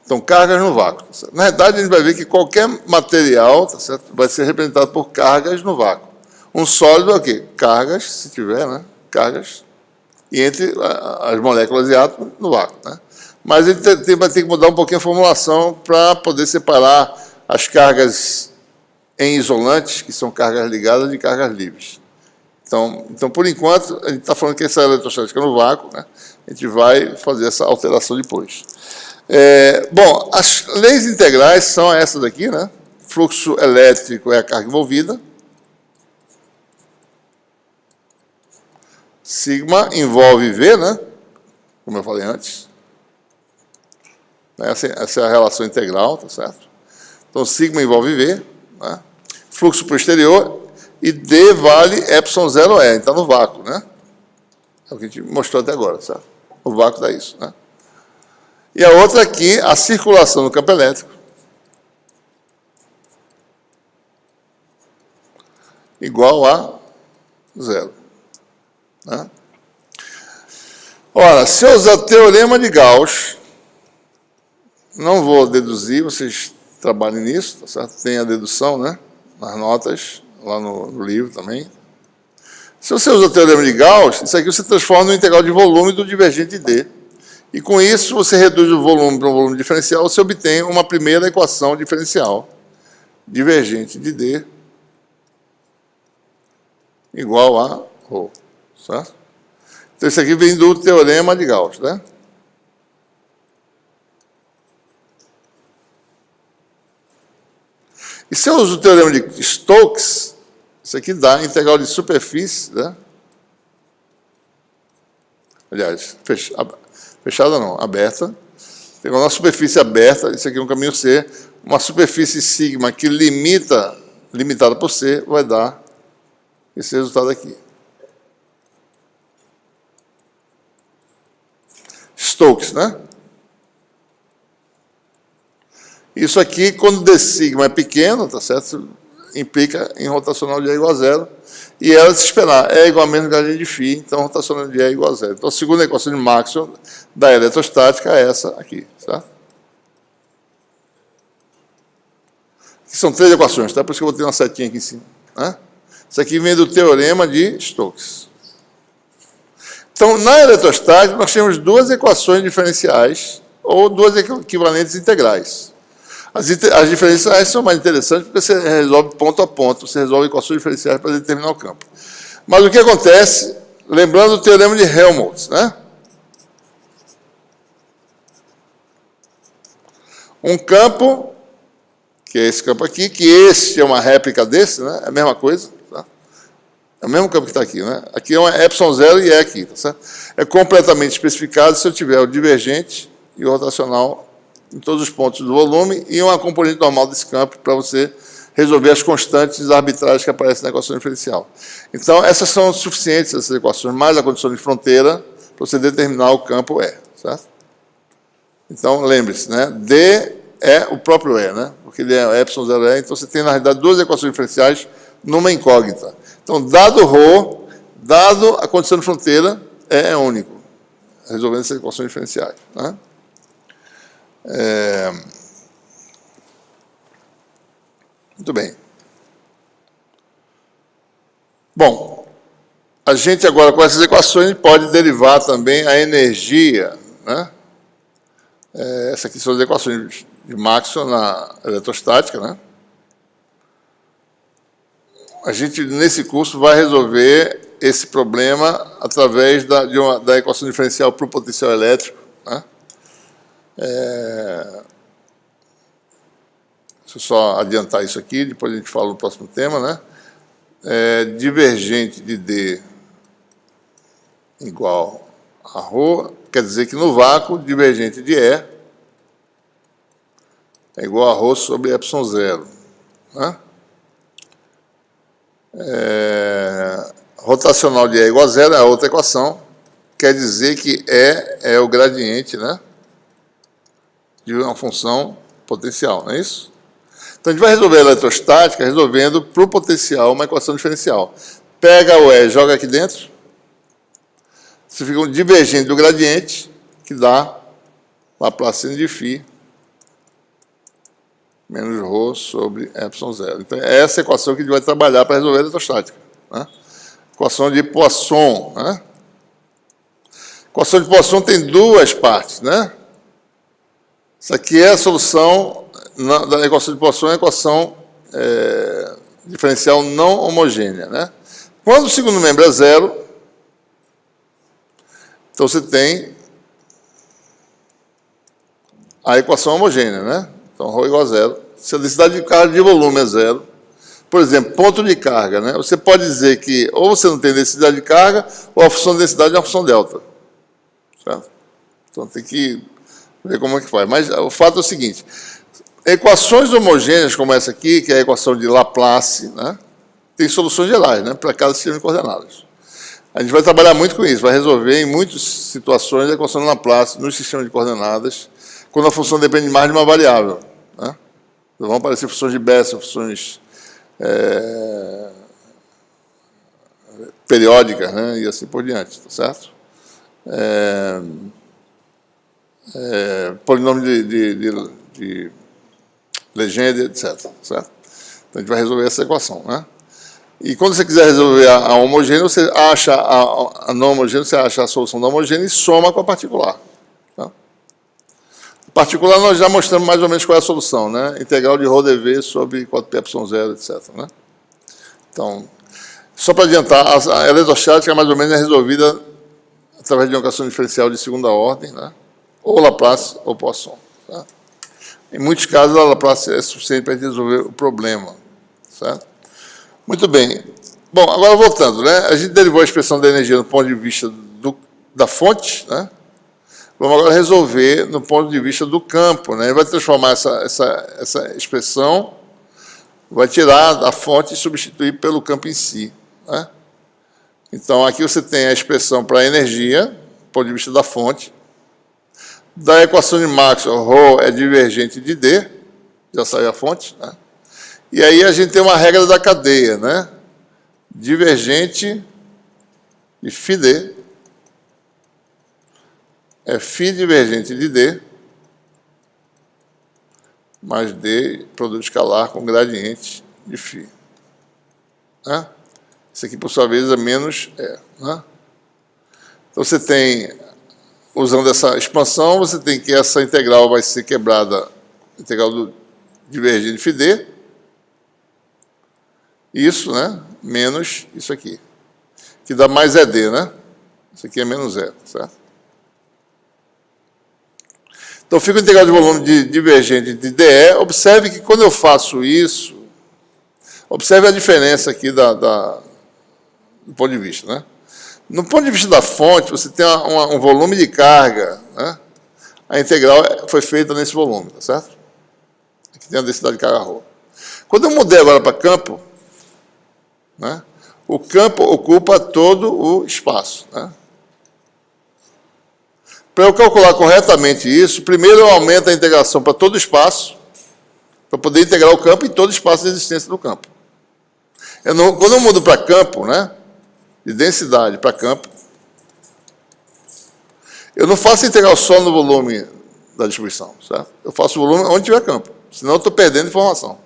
Então, cargas no vácuo. Certo? Na verdade, a gente vai ver que qualquer material, tá certo, vai ser representado por cargas no vácuo. Um sólido é o quê? Cargas, se tiver, né? Cargas, e entre as moléculas e átomos no vácuo, né? Mas a gente vai ter que mudar um pouquinho a formulação para poder separar as cargas em isolantes, que são cargas ligadas, de cargas livres. Então, por enquanto, a gente está falando que essa eletrostática no vácuo, né? A gente vai fazer essa alteração depois. Bom, as leis integrais são essas aqui, né? Fluxo elétrico é a carga envolvida. Sigma envolve V, né? Como eu falei antes. Essa é a relação integral, tá certo? Então, sigma envolve V, né? Fluxo posterior, e D vale ε0E, então no vácuo, né? É o que a gente mostrou até agora, certo? O vácuo dá isso, né? E a outra aqui, a circulação do campo elétrico, igual a 0. Né? Ora, se eu usar o teorema de Gauss, não vou deduzir, vocês trabalhem nisso, tá certo? Tem a dedução, né? Nas notas, lá no livro também. Se você usa o teorema de Gauss, isso aqui você transforma no integral de volume do divergente D. E com isso, você reduz o volume para um volume diferencial, você obtém uma primeira equação diferencial divergente de D igual a ρ, certo? Então, isso aqui vem do teorema de Gauss, né? E se eu uso o teorema de Stokes, isso aqui dá a integral de superfície, né? Aliás, fechada não, aberta. Tem uma superfície aberta, isso aqui é um caminho C, uma superfície sigma que limitada por C, vai dar esse resultado aqui. Stokes, né? Isso aqui, quando D sigma é pequeno, tá certo? Implica em rotacional de E igual a zero. E ela, se esperar, E igual a menos gradiente de φ, então rotacional de E igual a zero. Então, a segunda equação de Maxwell da eletrostática é essa aqui, certo? São 3 equações, tá? Por isso que eu botei uma setinha aqui em cima, né? Isso aqui vem do teorema de Stokes. Então, na eletrostática, nós temos 2 equações diferenciais, ou 2 equivalentes integrais. As diferenciais são mais interessantes porque você resolve ponto a ponto, você resolve equações diferenciais para determinar o campo. Mas o que acontece, lembrando o teorema de Helmholtz, né? Um campo, que é esse campo aqui, que este é uma réplica desse, né? É a mesma coisa, tá? É o mesmo campo que está aqui, né? Aqui é uma epsilon zero e é aqui, tá certo? É completamente especificado se eu tiver o divergente e o rotacional em todos os pontos do volume e uma componente normal desse campo para você resolver as constantes arbitrárias que aparecem na equação diferencial. Então, essas são suficientes, essas equações, mais a condição de fronteira, para você determinar o campo E, certo? Então, lembre-se, né? D é o próprio E, né? Porque ele é epsilon zero E, então você tem, na realidade, 2 equações diferenciais numa incógnita. Então, dado ρ, dado a condição de fronteira, E é único, resolvendo essas equações diferenciais, né? Muito bem. Bom, a gente agora com essas equações pode derivar também a energia, né? Essas aqui são as equações de Maxwell na eletrostática, né? A gente, nesse curso, vai resolver esse problema através da equação diferencial para o potencial elétrico, né? Deixa eu só adiantar isso aqui, depois a gente fala no próximo tema, né? Divergente de D igual a ρ, quer dizer que no vácuo, divergente de E é igual a ρ sobre epsilon zero, né? Rotacional de E igual a zero é a outra equação, quer dizer que E é o gradiente, né? De uma função potencial, não é isso? Então, a gente vai resolver a eletrostática resolvendo para o potencial uma equação diferencial. Pega o E, joga aqui dentro, você fica um divergente do gradiente, que dá Laplaciano de φ menos ρ sobre epsilon zero. Então, é essa equação que a gente vai trabalhar para resolver a eletrostática, né? Equação de Poisson, né? Equação de Poisson tem 2 partes, né? Isso aqui é a solução da equação de Poisson, é a equação diferencial não homogênea, né? Quando o segundo membro é zero, então você tem a equação homogênea, né? Então, ρ igual a zero. Se a densidade de carga de volume é zero, por exemplo, ponto de carga, né? Você pode dizer que ou você não tem densidade de carga, ou a função de densidade é uma função delta, certo? Então, tem que ver como é que faz. Mas o fato é o seguinte, equações homogêneas como essa aqui, que é a equação de Laplace, né? Tem soluções gerais, né? Para cada sistema de coordenadas. A gente vai trabalhar muito com isso, vai resolver em muitas situações a equação de Laplace nos sistemas de coordenadas, quando a função depende mais de uma variável, né? Então, vão aparecer funções de Bessel, funções periódicas, né? E assim por diante, tá certo? Polinômio de Legendre, etc. Certo? Então, a gente vai resolver essa equação, né? E quando você quiser resolver a homogênea, você acha a não homogênea, você acha a solução da homogênea e soma com a particular, tá? Particular, nós já mostramos mais ou menos qual é a solução, né? Integral de ρdV sobre 4πε0, etc. Né? Então, só para adiantar, a eletrostática mais ou menos é resolvida através de uma equação diferencial de segunda ordem, né? Ou Laplace ou Poisson. Tá? Em muitos casos, a Laplace é suficiente para resolver o problema. Certo? Muito bem. Bom, agora voltando, né? A gente derivou a expressão da energia do ponto de vista da fonte, né? Vamos agora resolver no ponto de vista do campo, né? Ele vai transformar essa expressão, vai tirar da fonte e substituir pelo campo em si, né? Então, aqui você tem a expressão para a energia, do ponto de vista da fonte. Da equação de Maxwell, ρ é divergente de D, já saiu a fonte, né? E aí a gente tem uma regra da cadeia, né? Divergente de φD é φ divergente de D mais D produto escalar com gradiente de φ. Né? Isso aqui, por sua vez, é menos E. Né? Então, você tem, usando essa expansão, você tem que essa integral vai ser quebrada, integral do divergente de φD, isso, né? Menos isso aqui, que dá mais ED, né? Isso aqui é menos E, certo? Então, fica o integral de volume de divergente de DE. Observe que quando eu faço isso, observe a diferença aqui do ponto de vista, né? No ponto de vista da fonte, você tem um volume de carga, né? A integral foi feita nesse volume, tá certo? Aqui tem a densidade de carga ρ. Quando eu mudei agora para campo, né? O campo ocupa todo o espaço, né? Para eu calcular corretamente isso, primeiro eu aumento a integração para todo o espaço, para poder integrar o campo em todo o espaço de existência do campo. Quando eu mudo para campo, né, de densidade para campo, eu não faço integral só no volume da distribuição, certo? Eu faço o volume onde tiver campo, senão eu estou perdendo informação.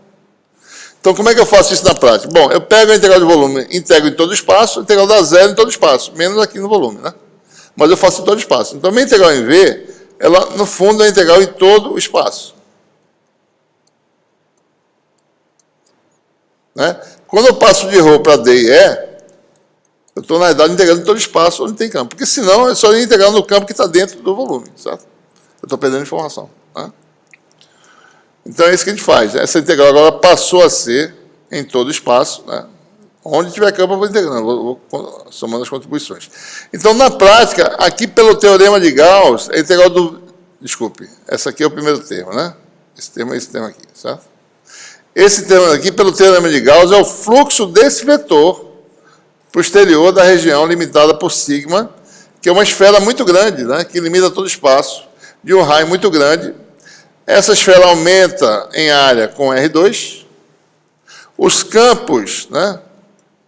Então, como é que eu faço isso na prática? Bom, eu pego a integral de volume, integro em todo o espaço, a integral dá zero em todo o espaço, menos aqui no volume, né? Mas eu faço em todo o espaço. Então, a minha integral em V, ela, no fundo, é integral em todo o espaço. Né? Quando eu passo de ρ para D e E, eu estou, na verdade, integrando em todo o espaço onde tem campo. Porque, senão, é só integrar no campo que está dentro do volume, certo? Eu estou perdendo informação. Né? Então, é isso que a gente faz. Essa integral agora passou a ser em todo o espaço, né? Onde tiver campo, eu vou integrando, vou somando as contribuições. Então, na prática, aqui pelo teorema de Gauss, a integral do... Desculpe, essa aqui é o primeiro termo, né? Esse termo é esse termo aqui, certo? Esse termo aqui, pelo teorema de Gauss, é o fluxo desse vetor para o exterior da região limitada por sigma, que é uma esfera muito grande, né? Que limita todo o espaço, de um raio muito grande. Essa esfera aumenta em área com R2. Os campos, né,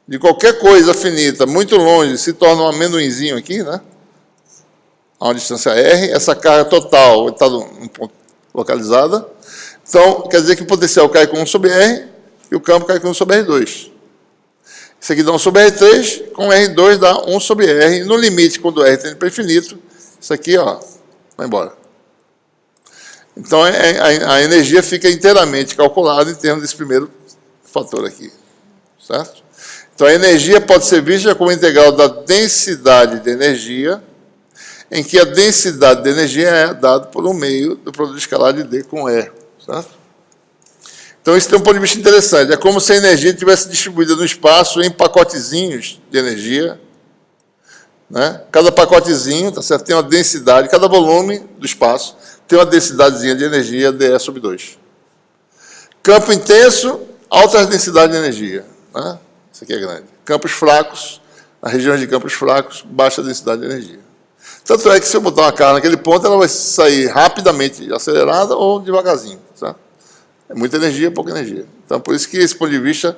de qualquer coisa finita muito longe se torna um amendoinzinho aqui, né? A uma distância R. Essa carga total está num ponto localizada. Então, quer dizer que o potencial cai com 1 sobre R e o campo cai com 1 sobre R2. Isso aqui dá 1 sobre R3, com R2 dá 1 sobre R. E no limite, quando R tende para infinito, isso aqui, ó, vai embora. Então, a energia fica inteiramente calculada em termos desse primeiro fator aqui, certo? Então, a energia pode ser vista como integral da densidade de energia, em que a densidade de energia é dada por um meio do produto escalar de D com E, certo? Então, isso tem um ponto de vista interessante. É como se a energia estivesse distribuída no espaço em pacotezinhos de energia, né? Cada pacotezinho, tá certo? Tem uma densidade, cada volume do espaço tem uma densidadezinha de energia, dE sobre 2. Campo intenso, alta densidade de energia, né? Isso aqui é grande. Campos fracos, as regiões de campos fracos, baixa densidade de energia. Tanto é que se eu botar uma carga naquele ponto, ela vai sair rapidamente acelerada ou devagarzinho, certo? É muita energia, pouca energia. Então, por isso que esse ponto de vista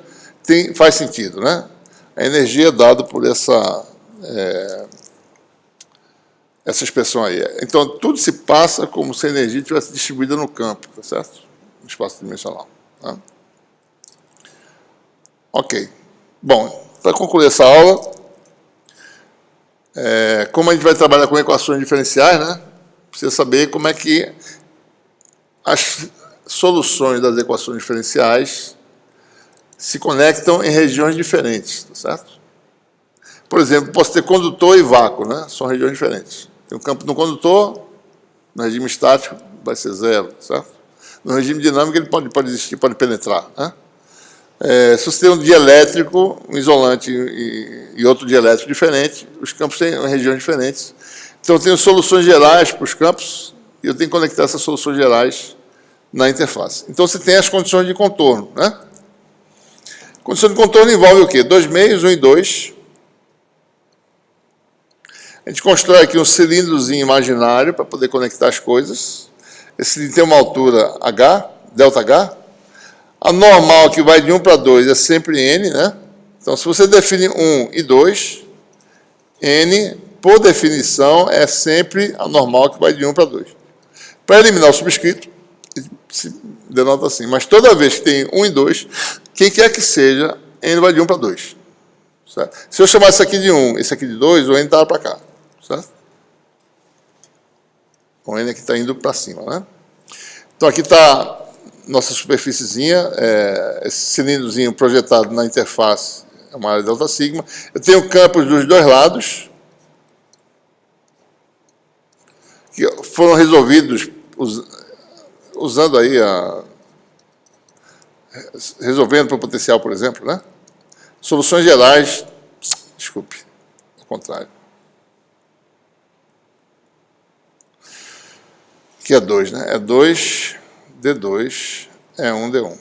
faz sentido, né? A energia é dada por essa expressão aí. Então, tudo se passa como se a energia estivesse distribuída no campo, tá certo? No espaço dimensional. Tá? Ok. Bom, para concluir essa aula, como a gente vai trabalhar com equações diferenciais, né? Precisa saber como é que as soluções das equações diferenciais se conectam em regiões diferentes, tá certo? Por exemplo, posso ter condutor e vácuo, né? São regiões diferentes. Tem um campo no condutor, no regime estático vai ser zero, certo? No regime dinâmico ele pode existir, pode penetrar, né? Se você tem um dielétrico, um isolante e outro dielétrico diferente, os campos têm regiões diferentes. Então, eu tenho soluções gerais para os campos e eu tenho que conectar essas soluções gerais na interface. Então, você tem as condições de contorno, né? Condição de contorno envolve o quê? Dois meios, 1 e 2. A gente constrói aqui um cilindrozinho imaginário para poder conectar as coisas. Esse cilindro tem uma altura H, delta H. A normal, que vai de 1 para 2, é sempre N, né? Então, se você define 1 e 2, N, por definição, é sempre a normal que vai de 1 para 2. Para eliminar o subscrito, se denota assim. Mas toda vez que tem 1 e 2, quem quer que seja, N vai de 1 para 2. Certo? Se eu chamar isso aqui de 1, esse aqui de 2, o N está para cá. Certo? O N aqui está indo para cima, né? Então, aqui está nossa superfíciezinha, esse cilindrozinho projetado na interface, é uma área delta sigma. Eu tenho campos dos dois lados, que foram resolvidos usando aí resolvendo para o potencial, por exemplo, né? Soluções gerais, desculpe, ao contrário. Aqui é 2, né? É 2, D2, é 1, D1.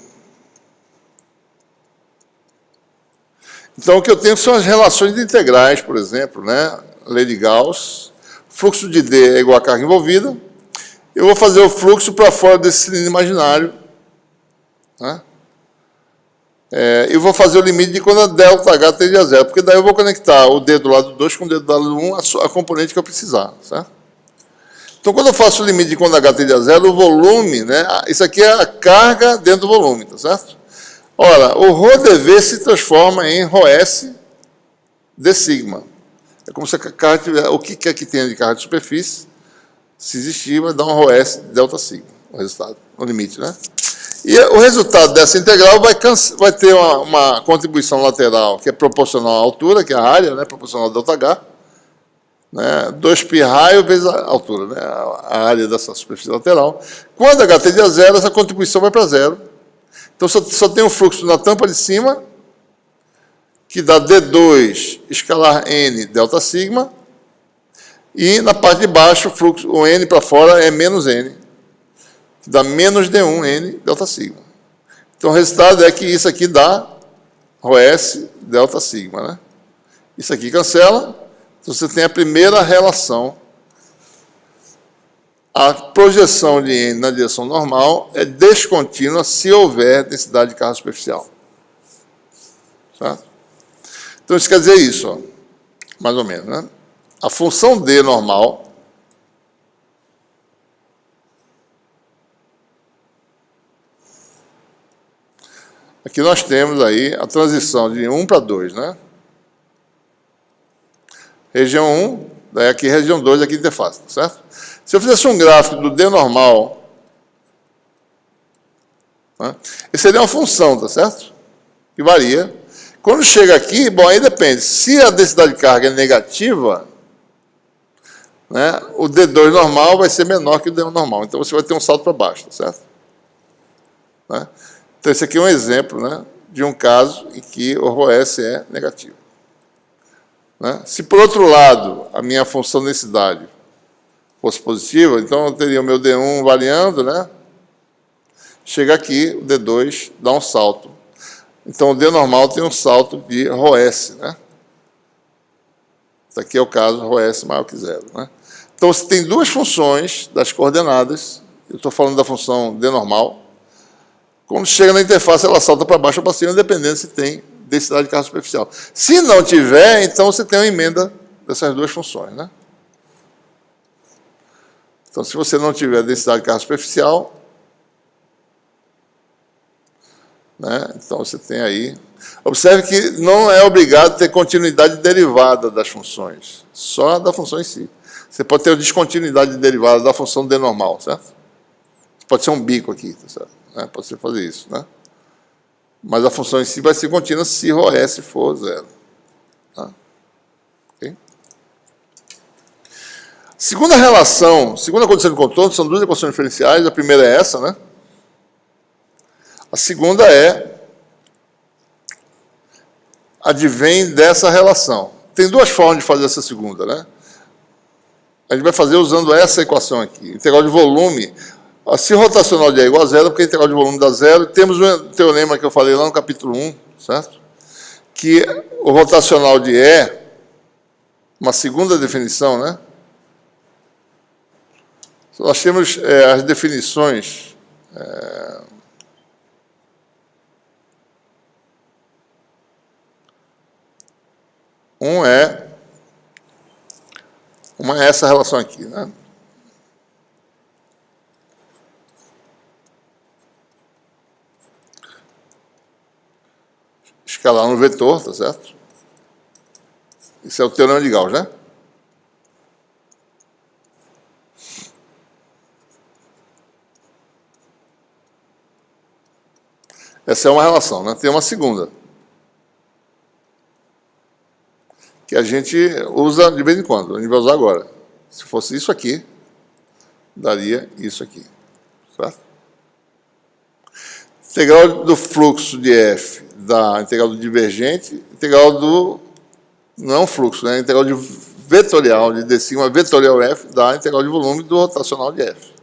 Então, o que eu tenho são as relações de integrais, por exemplo, né? Lei de Gauss, fluxo de D é igual à carga envolvida. Eu vou fazer o fluxo para fora desse cilindro imaginário, né? Eu vou fazer o limite de quando a ΔH tende a zero, porque daí eu vou conectar o D do lado 2 com o D do lado 1, a componente que eu precisar, certo? Então, quando eu faço o limite de quando H tende a zero, o volume, né? Isso aqui é a carga dentro do volume, tá certo? Ora, o ρdV se transforma em ρS d sigma. É como se a carga tivesse, o que quer que tenha de carga de superfície, se existir, vai dar um ρS delta sigma, o resultado, o limite, né? E o resultado dessa integral vai ter uma contribuição lateral que é proporcional à altura, que é a área, né? Proporcional a ΔH, né? 2π raio vezes a altura, né? A área dessa superfície lateral. Quando H tende a zero, essa contribuição vai para zero. Então, só tem um fluxo na tampa de cima, que dá D2 escalar N delta sigma, e na parte de baixo, o N para fora é menos N, que dá menos D1 N delta sigma. Então, o resultado é que isso aqui dá ρS delta sigma, né? Isso aqui cancela. Então, você tem a primeira relação. A projeção de N na direção normal é descontínua se houver densidade de carga superficial. Certo? Então, isso quer dizer isso, ó, mais ou menos, né? A função D normal aqui nós temos aí a transição de 1 para 2, né? Região 1, daí aqui região 2, aqui interface, tá certo? Se eu fizesse um gráfico do D normal, né? Esse seria uma função, tá certo? Que varia. Quando chega aqui, bom, aí depende. Se a densidade de carga é negativa, né, o D2 normal vai ser menor que o D1 normal. Então, você vai ter um salto para baixo, tá certo? Né? Então, esse aqui é um exemplo, né, de um caso em que o ρS é negativo. Né? Se, por outro lado, a minha função de densidade fosse positiva, então eu teria o meu D1 variando, né? Chega aqui, o D2 dá um salto. Então, o D normal tem um salto de ρS, né? Isso aqui é o caso ρS maior que zero, né? Então, você tem duas funções das coordenadas. Eu estou falando da função D normal. Quando chega na interface, ela salta para baixo ou para cima, dependendo se tem densidade de carga superficial. Se não tiver, então você tem uma emenda dessas duas funções, né? Então, se você não tiver densidade de carga superficial, né, então você tem aí... Observe que não é obrigado ter continuidade derivada das funções, só da função em si. Você pode ter descontinuidade derivada da função D normal, certo? Pode ser um bico aqui, tá certo? Né? Pode ser fazer isso, né? Mas a função em si vai ser contínua se ρS for zero. Tá? Okay? Segunda relação, segunda condição de contorno, são duas equações diferenciais. A primeira é essa, né? A segunda advém dessa relação. Tem duas formas de fazer essa segunda, né? A gente vai fazer usando essa equação aqui. Integral de volume, se rotacional de E é igual a zero, porque a integral de volume dá zero. Temos um teorema que eu falei lá no capítulo 1, certo? Que o rotacional de E, uma segunda definição, né? Nós temos as definições... Uma é essa relação aqui, né? Escalar no vetor, tá certo? Isso é o teorema de Gauss, né? Essa é uma relação, né? Tem uma segunda, que a gente usa de vez em quando. A gente vai usar agora. Se fosse isso aqui, daria isso aqui, certo? Integral do fluxo de F dá integral do divergente, integral do não fluxo, né? Integral de vetorial de D sigma vetorial F dá integral de volume do rotacional de F.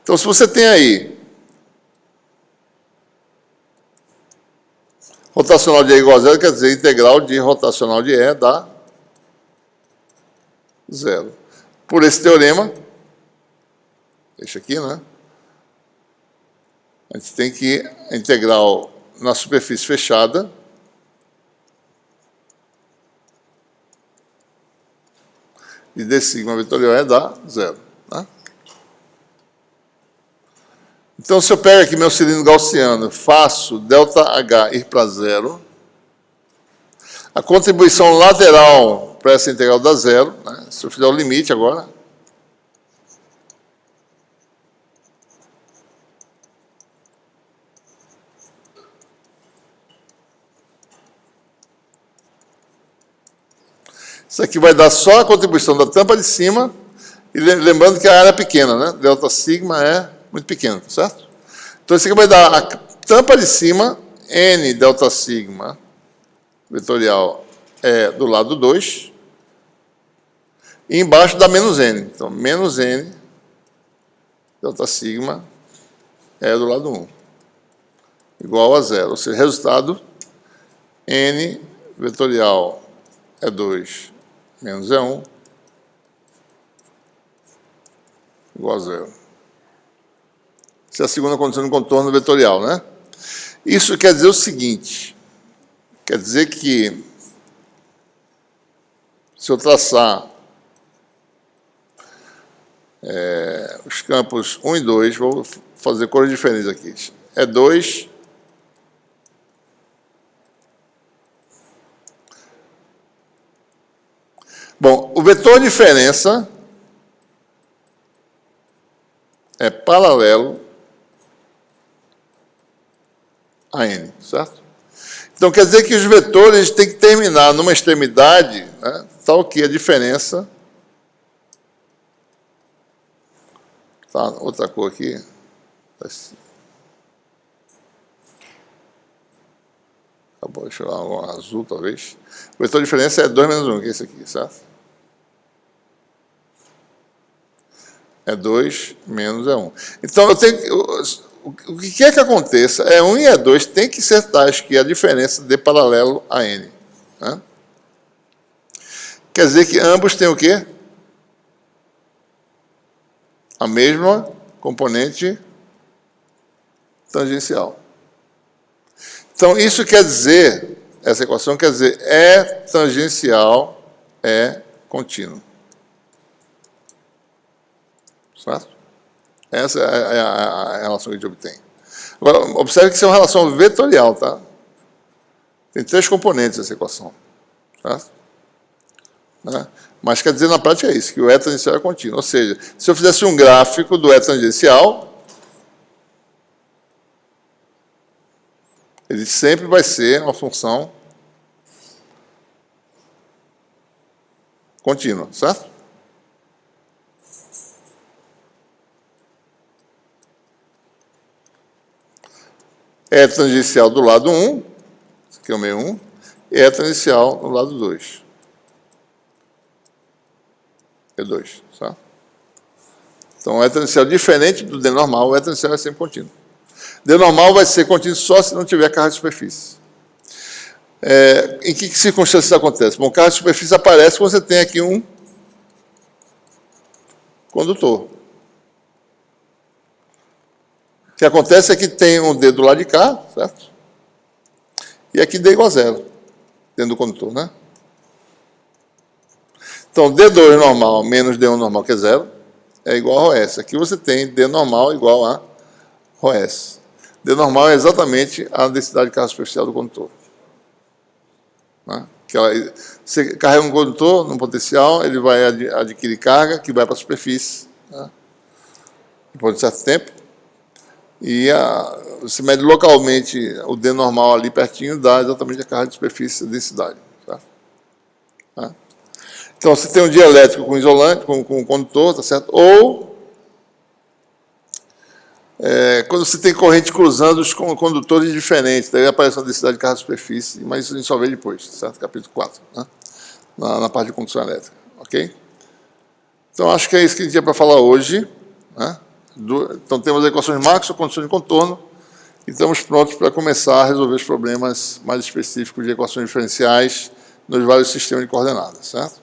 Então, se você tem aí rotacional de E igual a zero, quer dizer, integral de rotacional de E dá zero. Por esse teorema, deixa aqui, né? A gente tem que a integral na superfície fechada de D sigma vetorial E dá zero. Né? Então, se eu pego aqui meu cilindro gaussiano, faço ΔH ir para zero, a contribuição lateral para essa integral dá zero, né? Se eu fizer o limite agora, isso aqui vai dar só a contribuição da tampa de cima, e lembrando que a área é pequena, né? Delta sigma é muito pequeno, certo? Então, isso aqui vai dar a tampa de cima, N delta sigma vetorial é do lado 2, e embaixo dá menos N. Então, menos N delta sigma é do lado 1, igual a zero. Ou seja, resultado, N vetorial é 2 menos E1 igual a zero. Essa é a segunda condição de contorno vetorial, né? Isso quer dizer o seguinte, quer dizer que se eu traçar os campos 1 e 2, vou fazer cores diferentes aqui. É 2 Bom, o vetor diferença é paralelo a N, certo? Então, quer dizer que os vetores têm que terminar numa extremidade, né, tal que a diferença... Tá, outra cor aqui. Acabou, deixa eu dar um azul, talvez. O vetor de diferença é 2 menos 1, que é esse aqui, certo? É 2 menos E1. Então, eu tenho que... O que quer que aconteça, E1 e E2 tem que ser tais que a diferença dê paralelo a N. Né? Quer dizer que ambos têm o quê? A mesma componente tangencial. Então, isso quer dizer, essa equação quer dizer, E tangencial é contínuo. Certo? Essa é a relação que a gente obtém. Agora, observe que isso é uma relação vetorial, tá? Tem 3 componentes essa equação. Certo? Né? Mas quer dizer, na prática, é isso, que o E tangencial é contínuo. Ou seja, se eu fizesse um gráfico do E tangencial, Ele sempre vai ser uma função contínua, certo? É tangencial do lado 1, esse aqui é o meio 1, e é tangencial no lado 2. É 2, certo? Então, o é tangencial diferente do D normal, o é tangencial é sempre contínuo. D normal vai ser contínuo só se não tiver carga de superfície. Em que circunstâncias isso acontece? Bom, carga de superfície aparece quando você tem aqui um condutor. O que acontece é que tem um D do lado de cá, certo? E aqui D igual a 0, dentro do condutor, né? Então, D2 normal menos D1 normal, que é 0, é igual a ρS. Aqui você tem D normal igual a ρS. D normal é exatamente a densidade de carga superficial do condutor. Né? Você carrega um condutor no potencial, ele vai adquirir carga que vai para a superfície, né? Depois de certo tempo. E você mede localmente o D normal ali pertinho, dá exatamente a carga de superfície e densidade. Certo? Né? Então, você tem um dielétrico com isolante, com condutor, tá certo? Ou quando você tem corrente cruzando os condutores diferentes, daí aparece uma densidade de carga de superfície, mas isso a gente só vê depois, certo? Capítulo 4, né? Na parte de condução elétrica, ok? Então, acho que é isso que a gente tinha para falar hoje, né? Então, temos as equações Maxwell, condições de contorno, e estamos prontos para começar a resolver os problemas mais específicos de equações diferenciais nos vários sistemas de coordenadas, certo?